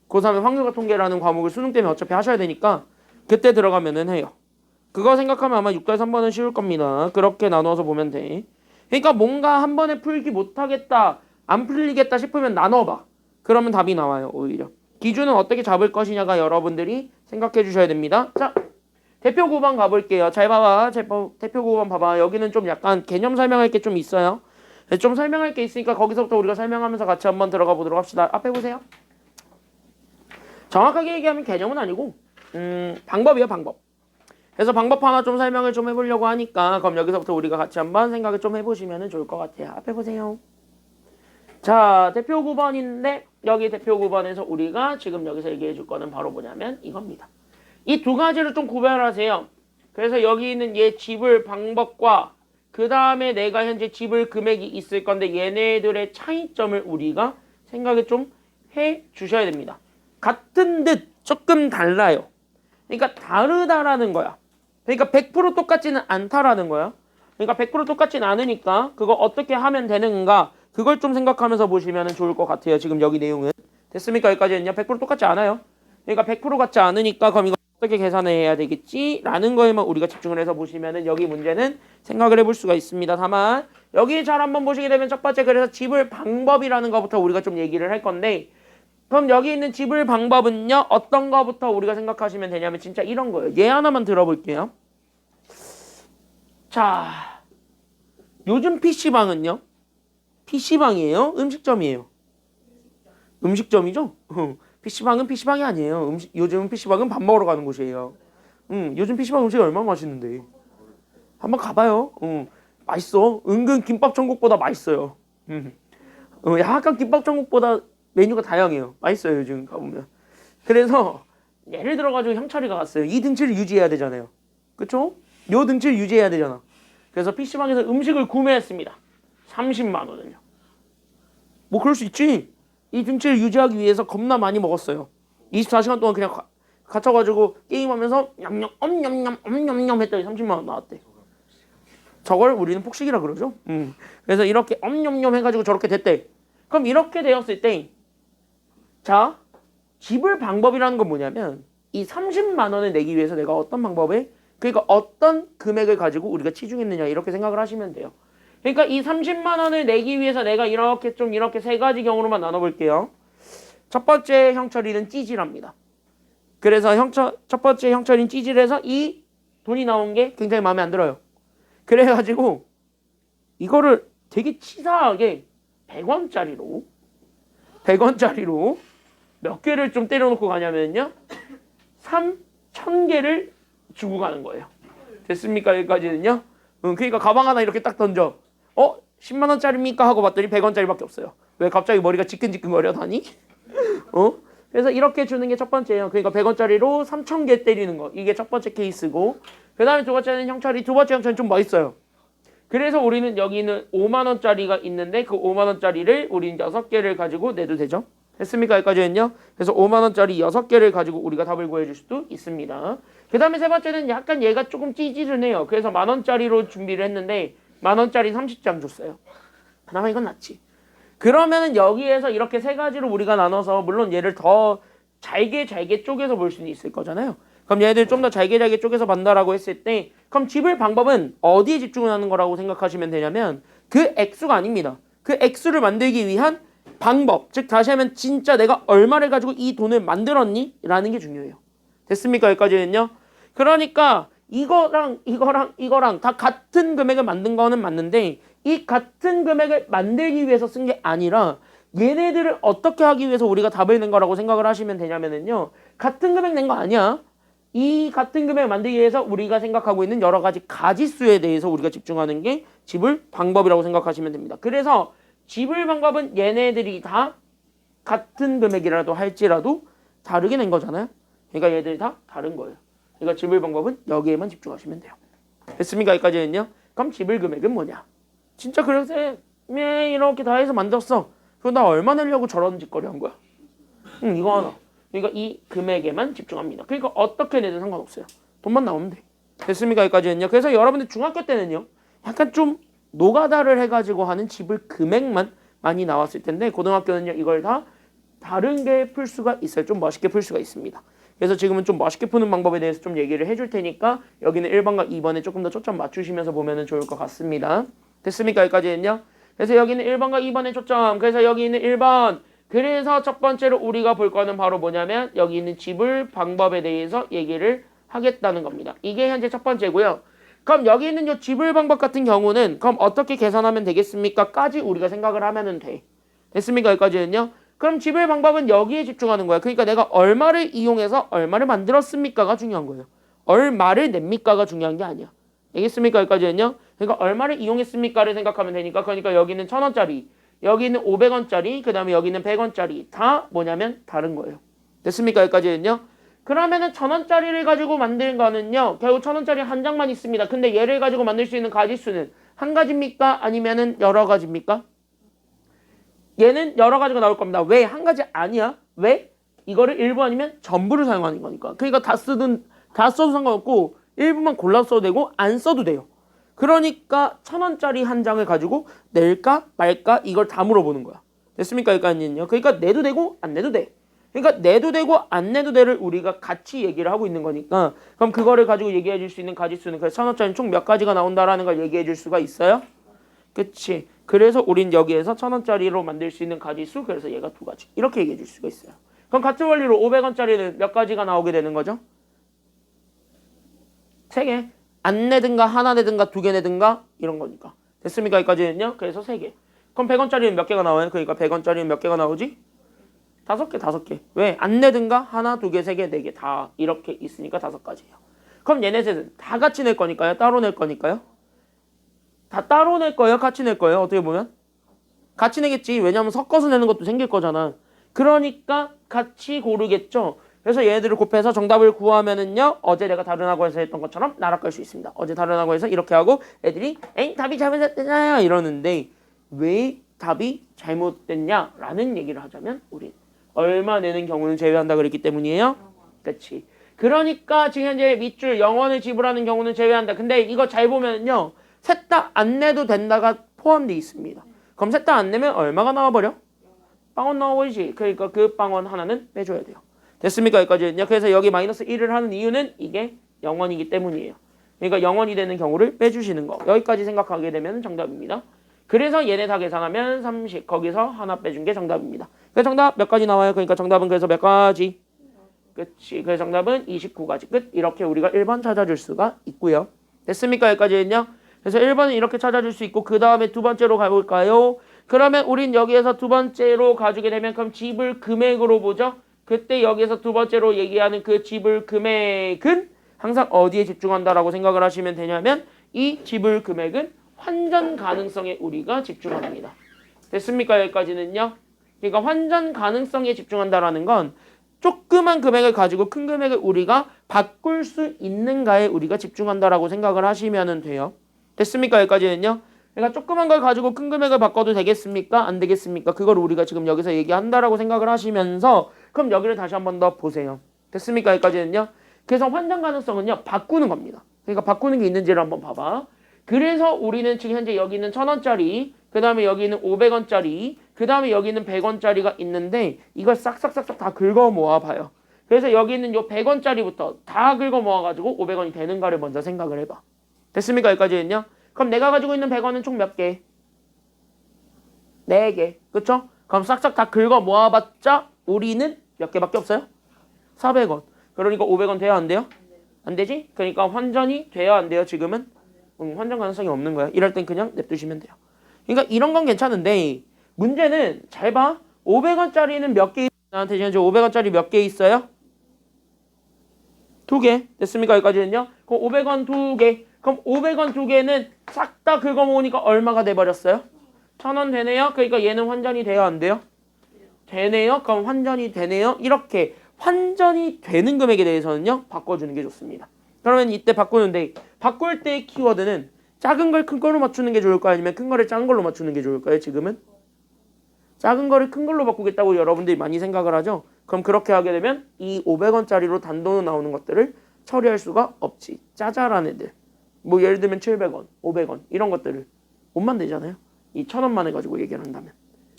고3에 확률과 통계라는 과목을 수능 때문에 어차피 하셔야 되니까 그때 들어가면은 해요. 그거 생각하면 아마 6-3번은 쉬울 겁니다. 그렇게 나눠서 보면 돼. 그러니까 뭔가 한 번에 풀기 못하겠다, 안 풀리겠다 싶으면 나눠봐. 그러면 답이 나와요. 오히려. 기준은 어떻게 잡을 것이냐가 여러분들이 생각해 주셔야 됩니다. 자, 대표 9번 가볼게요. 잘 봐봐. 대표 9번 봐봐. 여기는 좀 약간 개념 설명할 게 좀 있어요. 좀 설명할 게 있으니까 거기서부터 우리가 설명하면서 같이 한번 들어가 보도록 합시다. 앞에 보세요. 정확하게 얘기하면 개념은 아니고 방법이요, 방법. 그래서 방법 하나 좀 설명을 좀 해보려고 하니까 그럼 여기서부터 우리가 같이 한번 생각을 좀 해보시면 좋을 것 같아요. 앞에 보세요. 자, 대표 9번인데 여기 대표 9번에서 우리가 지금 여기서 얘기해 줄 거는 바로 뭐냐면 이겁니다. 이 두 가지를 좀 구별하세요. 그래서 여기 있는 얘 지불 방법과 그 다음에 내가 현재 지불 금액이 있을 건데 얘네들의 차이점을 우리가 생각을 좀 해 주셔야 됩니다. 같은 듯 조금 달라요. 그러니까 다르다라는 거야. 그러니까 100% 똑같지는 않다라는 거야. 그러니까 100% 똑같지는 않으니까 그거 어떻게 하면 되는가, 그걸 좀 생각하면서 보시면 좋을 것 같아요. 지금 여기 내용은. 됐습니까? 여기까지는요. 100% 똑같지 않아요. 그러니까 100% 같지 않으니까 그럼 이거 어떻게 계산을 해야 되겠지? 라는 거에만 우리가 집중을 해서 보시면은 여기 문제는 생각을 해볼 수가 있습니다. 다만 여기 잘 한번 보시게 되면 첫 번째, 그래서 지불 방법이라는 것부터 우리가 좀 얘기를 할 건데, 그럼 여기 있는 지불 방법은요, 어떤 거부터 우리가 생각하시면 되냐면 진짜 이런 거예요. 얘 하나만 들어볼게요. 자, 요즘 PC방은요, PC방이에요? 음식점이에요? 음식점이죠? PC방은 PC방이 아니에요. 요즘 PC방은 밥 먹으러 가는 곳이에요. 요즘 PC방 음식이 얼마나 맛있는데. 한번 가봐요. 맛있어. 은근 김밥 천국보다 맛있어요. 약간 김밥 천국보다 메뉴가 다양해요. 맛있어요, 요즘 가보면. 그래서 예를 들어가지고 형철이가 갔어요. 이 등치를 유지해야 되잖아요. 그쵸? 요 등치를 유지해야 되잖아. 그래서 PC방에서 음식을 구매했습니다. 30만 원을요. 뭐 그럴 수 있지. 이 등치를 유지하기 위해서 겁나 많이 먹었어요. 24시간 동안 그냥 갇혀가지고 게임하면서 냠냠 엄냠냠 엄냠냠 했더니 30만 원 나왔대. 저걸 우리는 폭식이라 그러죠. 그래서 이렇게 엄냠냠 해가지고 저렇게 됐대. 그럼 이렇게 되었을 때, 자, 지불 방법이라는 건 뭐냐면 이 30만 원을 내기 위해서 내가 어떤 방법에, 그러니까 어떤 금액을 가지고 우리가 치중했느냐, 이렇게 생각을 하시면 돼요. 그러니까 이 30만 원을 내기 위해서 내가 이렇게 세 가지 경우로만 나눠볼게요. 첫 번째 형철이는 찌질합니다. 그래서 첫 번째 형철이는 찌질해서 이 돈이 나온 게 굉장히 마음에 안 들어요. 그래가지고 이거를 되게 치사하게 100원짜리로 몇 개를 좀 때려놓고 가냐면요, 3,000개를 주고 가는 거예요. 됐습니까? 여기까지는요. 그러니까 가방 하나 이렇게 딱 던져. 10만 원짜리입니까? 하고 봤더니 100원짜리밖에 없어요. 왜 갑자기 머리가 지끈지끈거려 다니? 그래서 이렇게 주는 게 첫 번째예요. 그러니까 100원짜리로 3,000개 때리는 거. 이게 첫 번째 케이스고, 그 다음에 두 번째 형철이 좀 멋있어요. 그래서 우리는 여기는 5만 원짜리가 있는데 그 5만 원짜리를 우리는 6개를 가지고 내도 되죠. 됐습니까? 여기까지는요. 그래서 5만 원짜리 6개를 가지고 우리가 답을 구해줄 수도 있습니다. 그 다음에 세 번째는 약간 얘가 조금 찌질은 해요. 그래서 만 원짜리로 준비를 했는데 만 원짜리 30장 줬어요. 그나마 이건 낫지. 그러면은 여기에서 이렇게 세 가지로 우리가 나눠서, 물론 얘를 더 잘게 쪼개서 볼 수는 있을 거잖아요. 그럼 얘네들 좀 더 잘게 쪼개서 만다라고 했을 때 그럼 집을 방법은 어디에 집중을 하는 거라고 생각하시면 되냐면 그 액수가 아닙니다. 그 액수를 만들기 위한 방법, 즉 다시 하면 진짜 내가 얼마를 가지고 이 돈을 만들었니? 라는 게 중요해요. 됐습니까? 여기까지는요. 그러니까 이거랑 다 같은 금액을 만든 거는 맞는데 이 같은 금액을 만들기 위해서 쓴 게 아니라 얘네들을 어떻게 하기 위해서 우리가 답을 낸 거라고 생각을 하시면 되냐면은요. 같은 금액 낸 거 아니야. 이 같은 금액을 만들기 위해서 우리가 생각하고 있는 여러 가지 가지수에 대해서 우리가 집중하는 게 지불 방법이라고 생각하시면 됩니다. 그래서 지불 방법은 얘네들이 다 같은 금액이라도 할지라도 다르게 낸 거잖아요. 그러니까 얘들이 다 다른 거예요. 그러니까 지불 방법은 여기에만 집중하시면 돼요. 됐습니까? 여기까지는요. 그럼 지불 금액은 뭐냐? 진짜 그래서 이렇게 다 해서 만들었어. 그럼 나 얼마 내려고 저런 짓거리 한 거야? 이거 하나. 그러니까 이 금액에만 집중합니다. 그러니까 어떻게 내든 상관없어요. 돈만 나오면 돼. 됐습니까? 여기까지는요. 그래서 여러분들 중학교 때는요. 약간 좀 노가다를 해가지고 하는 지불 금액만 많이 나왔을 텐데 고등학교는요. 이걸 다 다른 게 풀 수가 있어요. 좀 멋있게 풀 수가 있습니다. 그래서 지금은 좀 멋있게 푸는 방법에 대해서 좀 얘기를 해줄 테니까 여기는 1번과 2번에 조금 더 초점 맞추시면서 보면 좋을 것 같습니다. 됐습니까? 여기까지는요. 그래서 여기는 1번과 2번에 초점. 그래서 여기 있는 1번. 그래서 첫 번째로 우리가 볼 거는 바로 뭐냐면 여기 있는 지불 방법에 대해서 얘기를 하겠다는 겁니다. 이게 현재 첫 번째고요. 그럼 여기 있는 이 지불 방법 같은 경우는 그럼 어떻게 계산하면 되겠습니까? 까지 우리가 생각을 하면 돼. 됐습니까? 여기까지는요. 그럼 지불 방법은 여기에 집중하는 거야. 그러니까 내가 얼마를 이용해서 얼마를 만들었습니까가 중요한 거예요. 얼마를 냅니까가 중요한 게 아니야. 알겠습니까? 여기까지는요. 그러니까 얼마를 이용했습니까를 생각하면 되니까 그러니까 여기는 1,000원짜리, 여기는 500원짜리, 그 다음에 여기는 100원짜리 다 뭐냐면 다른 거예요. 됐습니까? 여기까지는요. 그러면은 1,000원짜리를 가지고 만든 거는요. 결국 1,000원짜리 한 장만 있습니다. 근데 얘를 가지고 만들 수 있는 가지수는 한 가지입니까? 아니면은 여러 가지입니까? 얘는 여러 가지가 나올 겁니다. 왜? 한 가지 아니야. 왜? 이거를 일부 아니면 전부를 사용하는 거니까. 그러니까 다 써도 상관없고 일부만 골라 써도 되고 안 써도 돼요. 그러니까 1,000원짜리 한 장을 가지고 낼까 말까 이걸 다 물어보는 거야. 됐습니까? 여기까지는요. 그러니까 내도 되고 안 내도 돼. 그러니까 내도 되고 안 내도 돼를 우리가 같이 얘기를 하고 있는 거니까 그럼 그거를 가지고 얘기해 줄 수 있는 가지수는 그래서 1,000원짜리 총 몇 가지가 나온다라는 걸 얘기해 줄 수가 있어요. 그치? 그래서 우린 여기에서 1,000원짜리로 만들 수 있는 가지수 그래서 얘가 2가지 이렇게 얘기해 줄 수가 있어요. 그럼 같은 원리로 500원짜리는 몇 가지가 나오게 되는 거죠? 3개. 안 내든가 하나 내든가 2개 내든가 이런 거니까. 됐습니까? 여기까지는요. 그래서 3개. 그럼 100원짜리는 몇 개가 나와요? 그러니까 100원짜리는 몇 개가 나오지? 5개. 왜? 안 내든가 하나, 2개, 3개, 4개 다 이렇게 있으니까 5가지예요. 그럼 얘네 셋은 다 같이 낼 거니까요? 따로 낼 거니까요? 다 따로 낼 거예요? 같이 낼 거예요? 어떻게 보면? 같이 내겠지. 왜냐면 섞어서 내는 것도 생길 거잖아. 그러니까 같이 고르겠죠. 그래서 얘네들을 곱해서 정답을 구하면은요. 어제 내가 다른 학원에서 했던 것처럼 나락갈 수 있습니다. 어제 다른 학원에서 이렇게 하고 애들이 에이 답이 잘못됐잖아요 이러는데 왜 답이 잘못됐냐라는 얘기를 하자면 우리 얼마 내는 경우는 제외한다 그랬기 때문이에요. 그렇지. 그러니까 지금 현재 밑줄 0원을 지불하는 경우는 제외한다. 근데 이거 잘 보면요. 셋 다 안 내도 된다가 포함되어 있습니다. 그럼 셋 다 안 내면 얼마가 나와버려? 빵원 나와버리지. 그러니까 그 빵원 하나는 빼줘야 돼요. 됐습니까? 여기까지는요. 그래서 여기 마이너스 1을 하는 이유는 이게 0원이기 때문이에요. 그러니까 0원이 되는 경우를 빼주시는 거. 여기까지 생각하게 되면 정답입니다. 그래서 얘네 다 계산하면 30. 거기서 하나 빼준 게 정답입니다. 그래서 정답 몇 가지 나와요? 그러니까 정답은 그래서 몇 가지? 그치. 그래서 정답은 29가지. 끝. 이렇게 우리가 1번 찾아줄 수가 있고요. 됐습니까? 여기까지는요. 그래서 1번은 이렇게 찾아줄 수 있고 그 다음에 두 번째로 가볼까요? 그러면 우린 여기에서 두 번째로 가주게 되면 그럼 지불 금액으로 보죠. 그때 여기서 두 번째로 얘기하는 그 지불 금액은 항상 어디에 집중한다라고 생각을 하시면 되냐면 이 지불 금액은 환전 가능성에 우리가 집중합니다. 됐습니까? 여기까지는요. 그러니까 환전 가능성에 집중한다라는 건 조그만 금액을 가지고 큰 금액을 우리가 바꿀 수 있는가에 우리가 집중한다라고 생각을 하시면 돼요. 됐습니까? 여기까지는요. 그러니까 조그만 걸 가지고 큰 금액을 바꿔도 되겠습니까? 안 되겠습니까? 그걸 우리가 지금 여기서 얘기한다라고 생각을 하시면서 그럼 여기를 다시 한 번 더 보세요. 됐습니까? 여기까지는요. 그래서 환전 가능성은요. 바꾸는 겁니다. 그러니까 바꾸는 게 있는지를 한번 봐봐. 그래서 우리는 지금 현재 여기는 1,000원짜리, 그 다음에 여기는 500원짜리, 그 다음에 여기는 100원짜리가 있는데 이걸 싹싹싹싹 다 긁어 모아봐요. 그래서 여기 있는 요 100원짜리부터 다 긁어 모아가지고 500원이 되는가를 먼저 생각을 해봐. 됐습니까? 여기까지는요? 그럼 내가 가지고 있는 100원은 총 몇 개? 4개. 그쵸? 그럼 싹싹 다 긁어 모아봤자 우리는 몇 개밖에 없어요? 400원. 그러니까 500원 돼야 안 돼요? 안 되지? 그러니까 환전이 돼야 안 돼요, 지금은? 환전 가능성이 없는 거야. 이럴 땐 그냥 냅두시면 돼요. 그러니까 이런 건 괜찮은데 문제는 잘 봐. 500원짜리는 몇 개, 나한테 지금 500원짜리 몇 개 있어요? 2개. 됐습니까? 여기까지는요? 그럼 500원 2개. 그럼 500원 2개는 싹 다 긁어 모으니까 얼마가 돼버렸어요? 1000원 되네요? 그러니까 얘는 환전이 돼야 안 돼요? 되네요? 그럼 환전이 되네요? 이렇게 환전이 되는 금액에 대해서는요, 바꿔주는 게 좋습니다. 그러면 이때 바꾸는데, 바꿀 때의 키워드는 작은 걸 큰 걸로 맞추는 게 좋을까요? 아니면 큰 거를 작은 걸로 맞추는 게 좋을까요? 지금은? 작은 거를 큰 걸로 바꾸겠다고 여러분들이 많이 생각을 하죠? 그럼 그렇게 하게 되면 이 500원짜리로 단돈으로 나오는 것들을 처리할 수가 없지. 짜잘한 애들. 뭐 예를 들면 700원, 500원 이런 것들을 못 만들잖아요. 이 1000원만 해가지고 얘기를 한다면.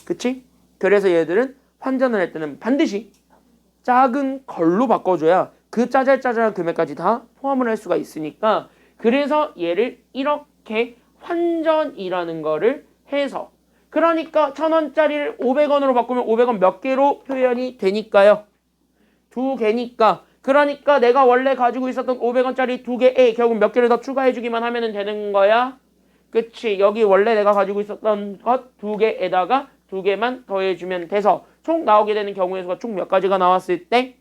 그치? 그래서 얘들은 환전을 할 때는 반드시 작은 걸로 바꿔줘야 그 짜잘짜잘한 금액까지 다 포함을 할 수가 있으니까 그래서 얘를 이렇게 환전이라는 거를 해서 그러니까 1000원짜리를 500원으로 바꾸면 500원 몇 개로 표현이 되니까요. 2개니까 그러니까 내가 원래 가지고 있었던 500원짜리 2개에 결국 몇 개를 더 추가해주기만 하면 되는 거야. 그치? 여기 원래 내가 가지고 있었던 것 2개에다가 2개만 더해주면 돼서 총 나오게 되는 경우의 수가 총 몇 가지가 나왔을 때?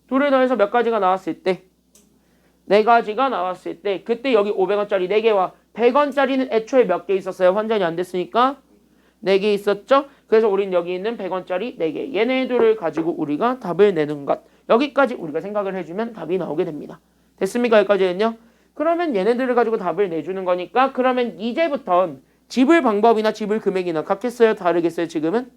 2를 더해서 몇 가지가 나왔을 때? 4가지가 나왔을 때 그때 여기 500원짜리 4개와 100원짜리는 애초에 몇 개 있었어요? 환전이 안 됐으니까 4개 있었죠? 그래서 우린 여기 있는 100원짜리 4개 얘네 둘을 가지고 우리가 답을 내는 것 여기까지 우리가 생각을 해주면 답이 나오게 됩니다. 됐습니까? 여기까지는요? 그러면 얘네들을 가지고 답을 내주는 거니까 그러면 이제부턴 지불 방법이나 지불 금액이나 같겠어요? 다르겠어요? 지금은?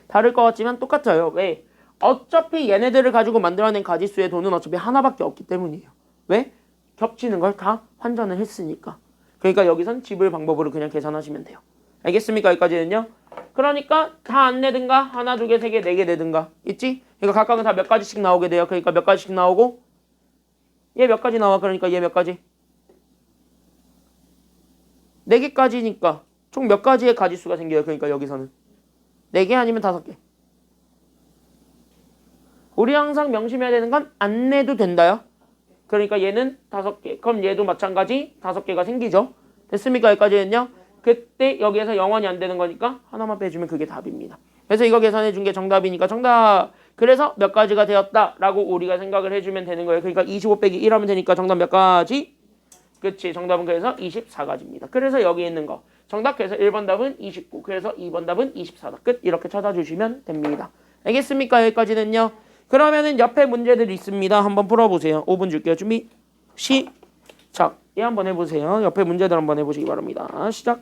다를 것 같지만 똑같아요. 왜? 어차피 얘네들을 가지고 만들어낸 가지수의 돈은 어차피 하나밖에 없기 때문이에요. 왜? 겹치는 걸 다 환전을 했으니까. 그러니까 여기선 지불 방법으로 그냥 계산하시면 돼요. 알겠습니까? 여기까지는요. 그러니까 다 안 내든가 하나, 두 개, 세 개, 네 개 내든가 있지? 그러니까 각각은 다 몇 가지씩 나오게 돼요. 그러니까 몇 가지씩 나오고 얘 몇 가지 나와. 그러니까 얘 몇 가지? 4개까지니까 총 몇 가지의 가지수가 생겨요. 그러니까 여기서는 4개 아니면 5개. 우리 항상 명심해야 되는 건 안 내도 된다요. 그러니까 얘는 5개. 그럼 얘도 마찬가지 5개가 생기죠. 됐습니까? 여기까지는요. 그때 여기에서 영원히 안 되는 거니까 하나만 빼주면 그게 답입니다. 그래서 이거 계산해 준 게 정답이니까 정답. 그래서 몇 가지가 되었다라고 우리가 생각을 해주면 되는 거예요. 그러니까 25 빼기 1 하면 되니까 정답 몇 가지? 그치. 정답은 그래서 24가지입니다. 그래서 여기 있는 거. 정답 그래서 1번 답은 29. 그래서 2번 답은 24다. 끝. 이렇게 찾아주시면 됩니다. 알겠습니까? 여기까지는요. 그러면은 옆에 문제들이 있습니다. 한번 풀어보세요. 5분 줄게요. 준비 시작. 얘 한번 해보세요. 옆에 문제들 한번 해보시기 바랍니다. 시작.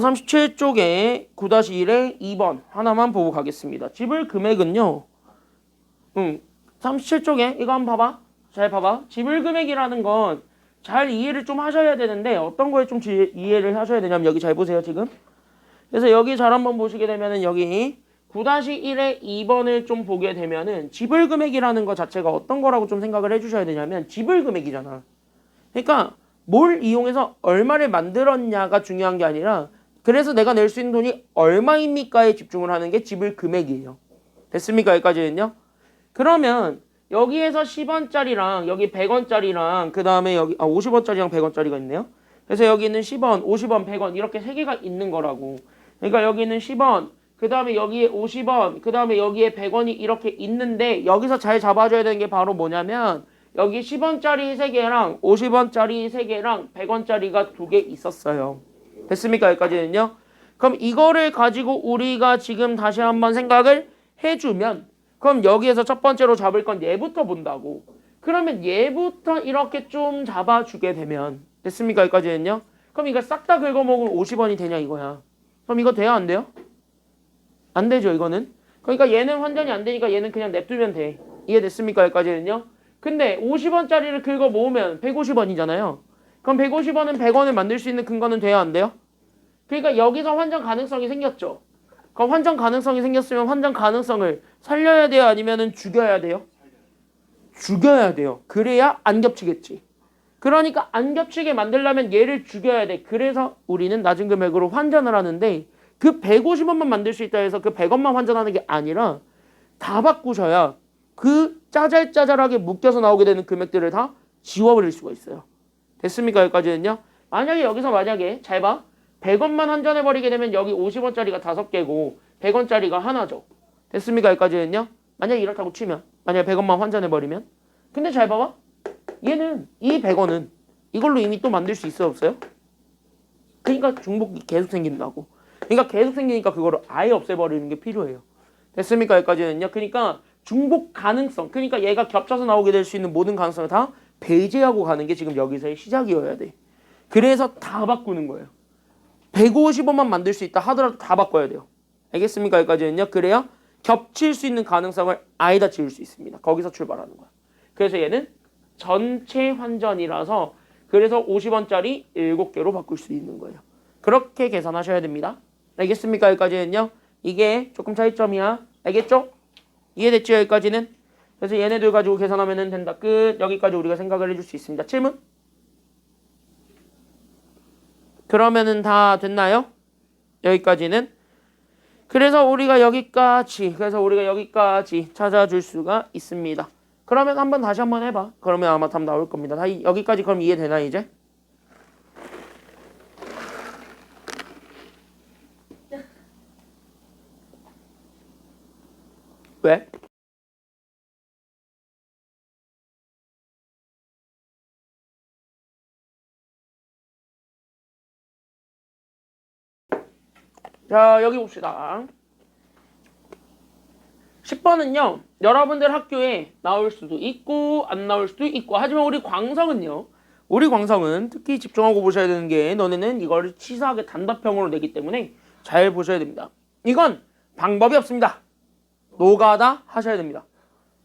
37쪽에 9-1에 2번 하나만 보고 가겠습니다. 지불 금액은요. 37쪽에 이거 한번 봐봐. 잘 봐봐. 지불 금액이라는 건 잘 이해를 좀 하셔야 되는데 어떤 거에 좀 이해를 하셔야 되냐면 여기 잘 보세요 지금. 그래서 여기 잘 한번 보시게 되면은 여기 9-1에 2번을 좀 보게 되면은 지불 금액이라는 거 자체가 어떤 거라고 좀 생각을 해주셔야 되냐면 지불 금액이잖아. 그러니까 뭘 이용해서 얼마를 만들었냐가 중요한 게 아니라 그래서 내가 낼 수 있는 돈이 얼마입니까에 집중을 하는 게 지불 금액이에요. 됐습니까? 여기까지는요. 그러면 여기에서 10원짜리랑 여기 100원짜리랑 그 다음에 여기 50원짜리랑 100원짜리가 있네요. 그래서 여기는 10원, 50원, 100원 이렇게 세 개가 있는 거라고. 그러니까 여기는 10원, 그 다음에 여기에 50원, 그 다음에 여기에 100원이 이렇게 있는데 여기서 잘 잡아줘야 되는 게 바로 뭐냐면 여기 10원짜리 3개랑 50원짜리 3개랑 100원짜리가 2개 있었어요. 됐습니까? 여기까지는요. 그럼 이거를 가지고 우리가 지금 다시 한번 생각을 해주면 그럼 여기에서 첫 번째로 잡을 건 얘부터 본다고. 그러면 얘부터 이렇게 좀 잡아주게 되면 됐습니까? 여기까지는요. 그럼 이걸 싹 다 긁어먹으면 50원이 되냐 이거야. 그럼 이거 돼요? 안 돼요? 안 되죠 이거는. 그러니까 얘는 환전이 안 되니까 얘는 그냥 냅두면 돼. 이해됐습니까? 여기까지는요. 근데 50원짜리를 긁어 모으면 150원이잖아요. 그럼 150원은 100원을 만들 수 있는 근거는 돼야 안 돼요? 그러니까 여기서 환전 가능성이 생겼죠. 그럼 환전 가능성이 생겼으면 환전 가능성을 살려야 돼요? 아니면은 죽여야 돼요? 죽여야 돼요. 그래야 안 겹치겠지. 그러니까 안 겹치게 만들려면 얘를 죽여야 돼. 그래서 우리는 낮은 금액으로 환전을 하는데 그 150원만 만들 수 있다 해서 그 100원만 환전하는 게 아니라 다 바꾸셔야 그 짜잘짜잘하게 묶여서 나오게 되는 금액들을 다 지워버릴 수가 있어요. 됐습니까? 여기까지는요. 만약에 잘 봐. 100원만 환전해버리게 되면 여기 50원짜리가 5개고 100원짜리가 하나죠. 됐습니까? 여기까지는요. 만약에 이렇다고 치면 만약에 100원만 환전해버리면 근데 잘 봐봐. 얘는 이 100원은 이걸로 이미 또 만들 수 있어요? 없어요? 그러니까 중복이 계속 생긴다고. 그러니까 계속 생기니까 그거를 아예 없애버리는 게 필요해요. 됐습니까? 여기까지는요. 그러니까 중복 가능성, 그러니까 얘가 겹쳐서 나오게 될 수 있는 모든 가능성을 다 배제하고 가는 게 지금 여기서의 시작이어야 돼. 그래서 다 바꾸는 거예요. 150원만 만들 수 있다 하더라도 다 바꿔야 돼요. 알겠습니까? 여기까지는요. 그래야 겹칠 수 있는 가능성을 아예 다 지울 수 있습니다. 거기서 출발하는 거야. 그래서 얘는 전체 환전이라서 그래서 50원짜리 7개로 바꿀 수 있는 거예요. 그렇게 계산하셔야 됩니다. 알겠습니까? 여기까지는요. 이게 조금 차이점이야. 알겠죠? 이해됐죠? 여기까지는? 그래서 얘네들 가지고 계산하면 된다. 끝. 여기까지 우리가 생각을 해줄 수 있습니다. 질문? 그러면은 다 됐나요? 여기까지는. 그래서 우리가 여기까지 찾아줄 수가 있습니다. 그러면 한번 다시 한번 해봐. 그러면 아마 답 나올 겁니다. 여기까지 그럼 이해되나 이제? 왜? 자, 여기 봅시다. 10번은요. 여러분들 학교에 나올 수도 있고 안 나올 수도 있고 하지만 우리 광성은 특히 집중하고 보셔야 되는 게 너네는 이거를 치사하게 단답형으로 내기 때문에 잘 보셔야 됩니다. 이건 방법이 없습니다. 노가다 하셔야 됩니다.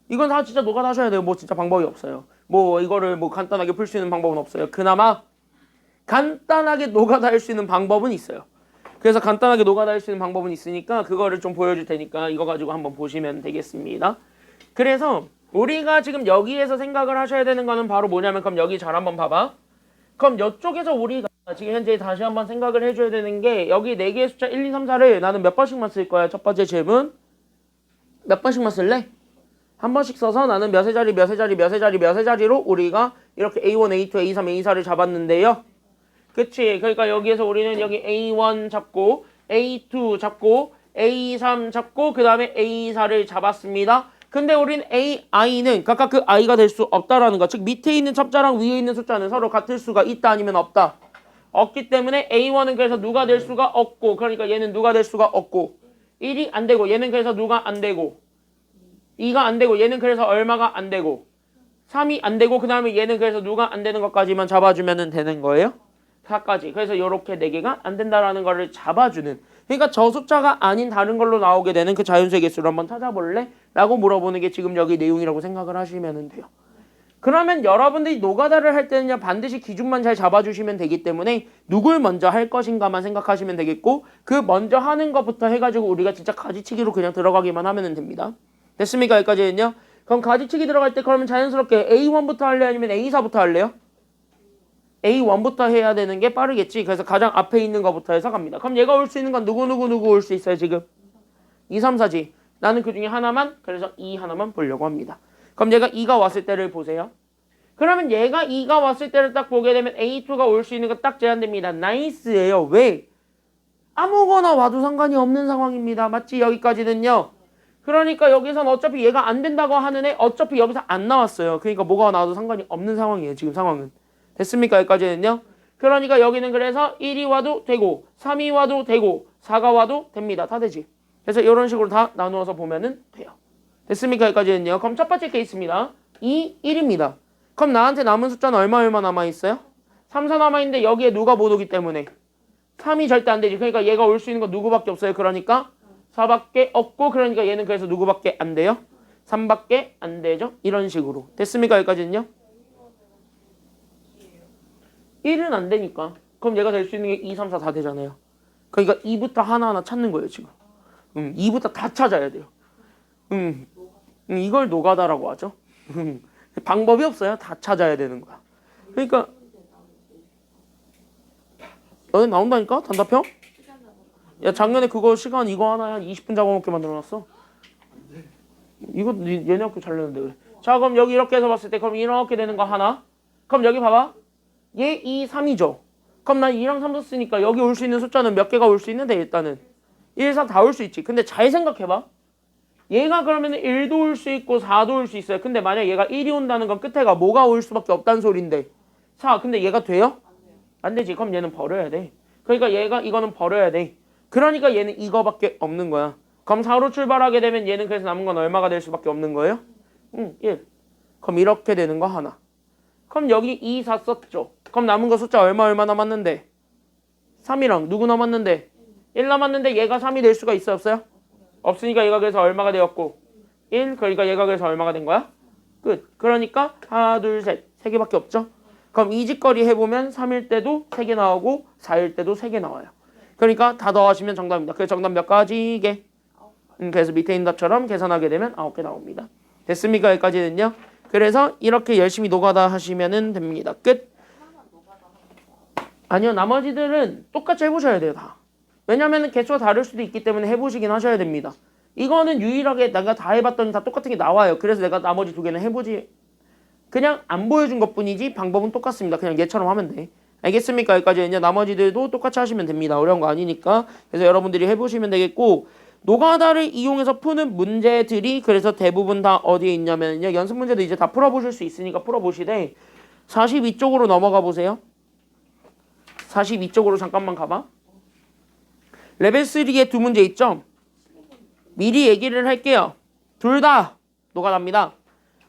이건 다 진짜 노가다 하셔야 돼요. 뭐 진짜 방법이 없어요. 뭐 이거를 뭐 간단하게 풀 수 있는 방법은 없어요. 그나마 간단하게 노가다 할 수 있는 방법은 있어요. 그래서 간단하게 노가다 할 수 있는 방법은 있으니까 그거를 좀 보여줄 테니까 이거 가지고 한번 보시면 되겠습니다. 그래서 우리가 지금 여기에서 생각을 하셔야 되는 거는 바로 뭐냐면 그럼 여기 잘 한번 봐봐. 그럼 이쪽에서 우리가 지금 현재 다시 한번 생각을 해줘야 되는 게 여기 4개의 숫자 1, 2, 3, 4를 나는 몇 번씩만 쓸 거야? 첫 번째 질문. 몇 번씩만 쓸래? 한 번씩 써서 나는 몇의 자리로 우리가 이렇게 A1, A2, A3, A4를 잡았는데요. 그치? 그러니까 여기에서 우리는 여기 A1 잡고 A2 잡고 A3 잡고 그 다음에 A4를 잡았습니다. 근데 우린 AI는 각각 그 I가 될 수 없다라는 거. 즉 밑에 있는 첩자랑 위에 있는 숫자는 서로 같을 수가 있다 아니면 없다. 없기 때문에 A1은 그래서 누가 될 수가 없고 그러니까 얘는 누가 될 수가 없고 1이 안 되고 얘는 그래서 누가 안 되고 2가 안 되고 얘는 그래서 얼마가 안 되고 3이 안 되고 그 다음에 얘는 그래서 누가 안 되는 것까지만 잡아주면 되는 거예요. 4까지. 그래서 이렇게 4개가 안 된다라는 거를 잡아주는. 그러니까 저 숫자가 아닌 다른 걸로 나오게 되는 그 자연수의 개수를 한번 찾아볼래? 라고 물어보는 게 지금 여기 내용이라고 생각을 하시면 돼요. 그러면 여러분들이 노가다를 할 때는요 반드시 기준만 잘 잡아주시면 되기 때문에 누굴 먼저 할 것인가만 생각하시면 되겠고 그 먼저 하는 것부터 해가지고 우리가 진짜 가지치기로 그냥 들어가기만 하면 됩니다. 됐습니까? 여기까지는요. 그럼 가지치기 들어갈 때 그러면 자연스럽게 A1부터 할래요? 아니면 A4부터 할래요? A1부터 해야 되는 게 빠르겠지. 그래서 가장 앞에 있는 것부터 해서 갑니다. 그럼 얘가 올 수 있는 건 누구 올 수 있어요 지금? 2, 3, 4지. 나는 그 중에 하나만 그래서 2 하나만 보려고 합니다. 그럼 얘가 2가 왔을 때를 보세요. 그러면 얘가 2가 왔을 때를 딱 보게 되면 A2가 올 수 있는 거 딱 제한됩니다. 나이스예요. 왜? 아무거나 와도 상관이 없는 상황입니다. 맞지? 여기까지는요. 그러니까 여기선 어차피 얘가 안 된다고 하는 애 어차피 여기서 안 나왔어요. 그러니까 뭐가 나와도 상관이 없는 상황이에요. 지금 상황은. 됐습니까? 여기까지는요. 그러니까 여기는 그래서 1이 와도 되고 3이 와도 되고 4가 와도 됩니다. 다 되지. 그래서 이런 식으로 다 나누어서 보면은 돼요. 됐습니까? 여기까지는요. 그럼 첫 번째 케이스입니다. 2, 1입니다. 그럼 나한테 남은 숫자는 얼마 남아있어요? 3, 4 남아있는데 여기에 누가 못 오기 때문에 3이 절대 안 되지. 그러니까 얘가 올 수 있는 건 누구밖에 없어요. 그러니까 4밖에 없고 그러니까 얘는 그래서 누구밖에 안 돼요? 3밖에 안 되죠. 이런 식으로. 됐습니까? 여기까지는요. 1은 안 되니까. 그럼 얘가 될 수 있는 게 2, 3, 4 다 되잖아요. 그러니까 2부터 하나하나 찾는 거예요. 지금. 2부터 다 찾아야 돼요. 이걸 노가다라고 하죠. 방법이 없어요. 다 찾아야 되는 거야. 그러니까 여기 나온다니까 단답형? 야 작년에 그거 시간 이거 하나에 한 20분 잡아먹게 만들어놨어. 이거 얘네 학교 잘 내는데 그래. 자 그럼 여기 이렇게 해서 봤을 때 그럼 이렇게 되는 거 하나. 그럼 여기 봐봐. 얘 2, 3이죠. 그럼 난 2랑 3 썼으니까 여기 올 수 있는 숫자는 몇 개가 올 수 있는데 일단은 1, 4 다 올 수 있지. 근데 잘 생각해봐. 얘가 그러면 1도 올 수 있고 4도 올 수 있어요. 근데 만약 얘가 1이 온다는 건 끝에가 뭐가 올 수밖에 없다는 소린데 4 근데 얘가 돼요? 안 되지. 그럼 얘는 버려야 돼. 그러니까 얘가 이거는 버려야 돼. 그러니까 얘는 이거밖에 없는 거야. 그럼 4로 출발하게 되면 얘는 그래서 남은 건 얼마가 될 수밖에 없는 거예요? 1. 그럼 이렇게 되는 거 하나. 그럼 여기 2, 4 썼죠. 그럼 남은 거 숫자 얼마 남았는데? 3이랑 누구 남았는데? 1 남았는데 얘가 3이 될 수가 있어요? 없어요? 없으니까 얘가 그래서 얼마가 되었고 1 그러니까 얘가 그래서 얼마가 된 거야? 끝. 그러니까 하나 둘 셋 3개밖에 없죠. 그럼 이 짓거리 해보면 3일 때도 3개 나오고 4일 때도 3개 나와요. 그러니까 다 더하시면 정답입니다. 그래서 정답 몇 가지게? 그래서 밑에 있는 답처럼 계산하게 되면 9개 나옵니다. 됐습니까? 여기까지는요. 그래서 이렇게 열심히 노가다 하시면 됩니다. 끝. 아니요. 나머지들은 똑같이 해보셔야 돼요. 다. 왜냐면 개수가 다를 수도 있기 때문에 해보시긴 하셔야 됩니다. 이거는 유일하게 내가 다 해봤더니 다 똑같은 게 나와요. 그래서 내가 나머지 2개는 해보지 그냥 안 보여준 것뿐이지 방법은 똑같습니다. 그냥 얘처럼 하면 돼. 알겠습니까? 여기까지는요. 나머지들도 똑같이 하시면 됩니다. 어려운 거 아니니까. 그래서 여러분들이 해보시면 되겠고 노가다를 이용해서 푸는 문제들이 그래서 대부분 다 어디에 있냐면요. 연습 문제도 이제 다 풀어보실 수 있으니까 풀어보시되 42쪽으로 넘어가 보세요. 42쪽으로 잠깐만 가봐. 레벨 3에 2문제 있죠? 미리 얘기를 할게요. 둘 다 노가다입니다.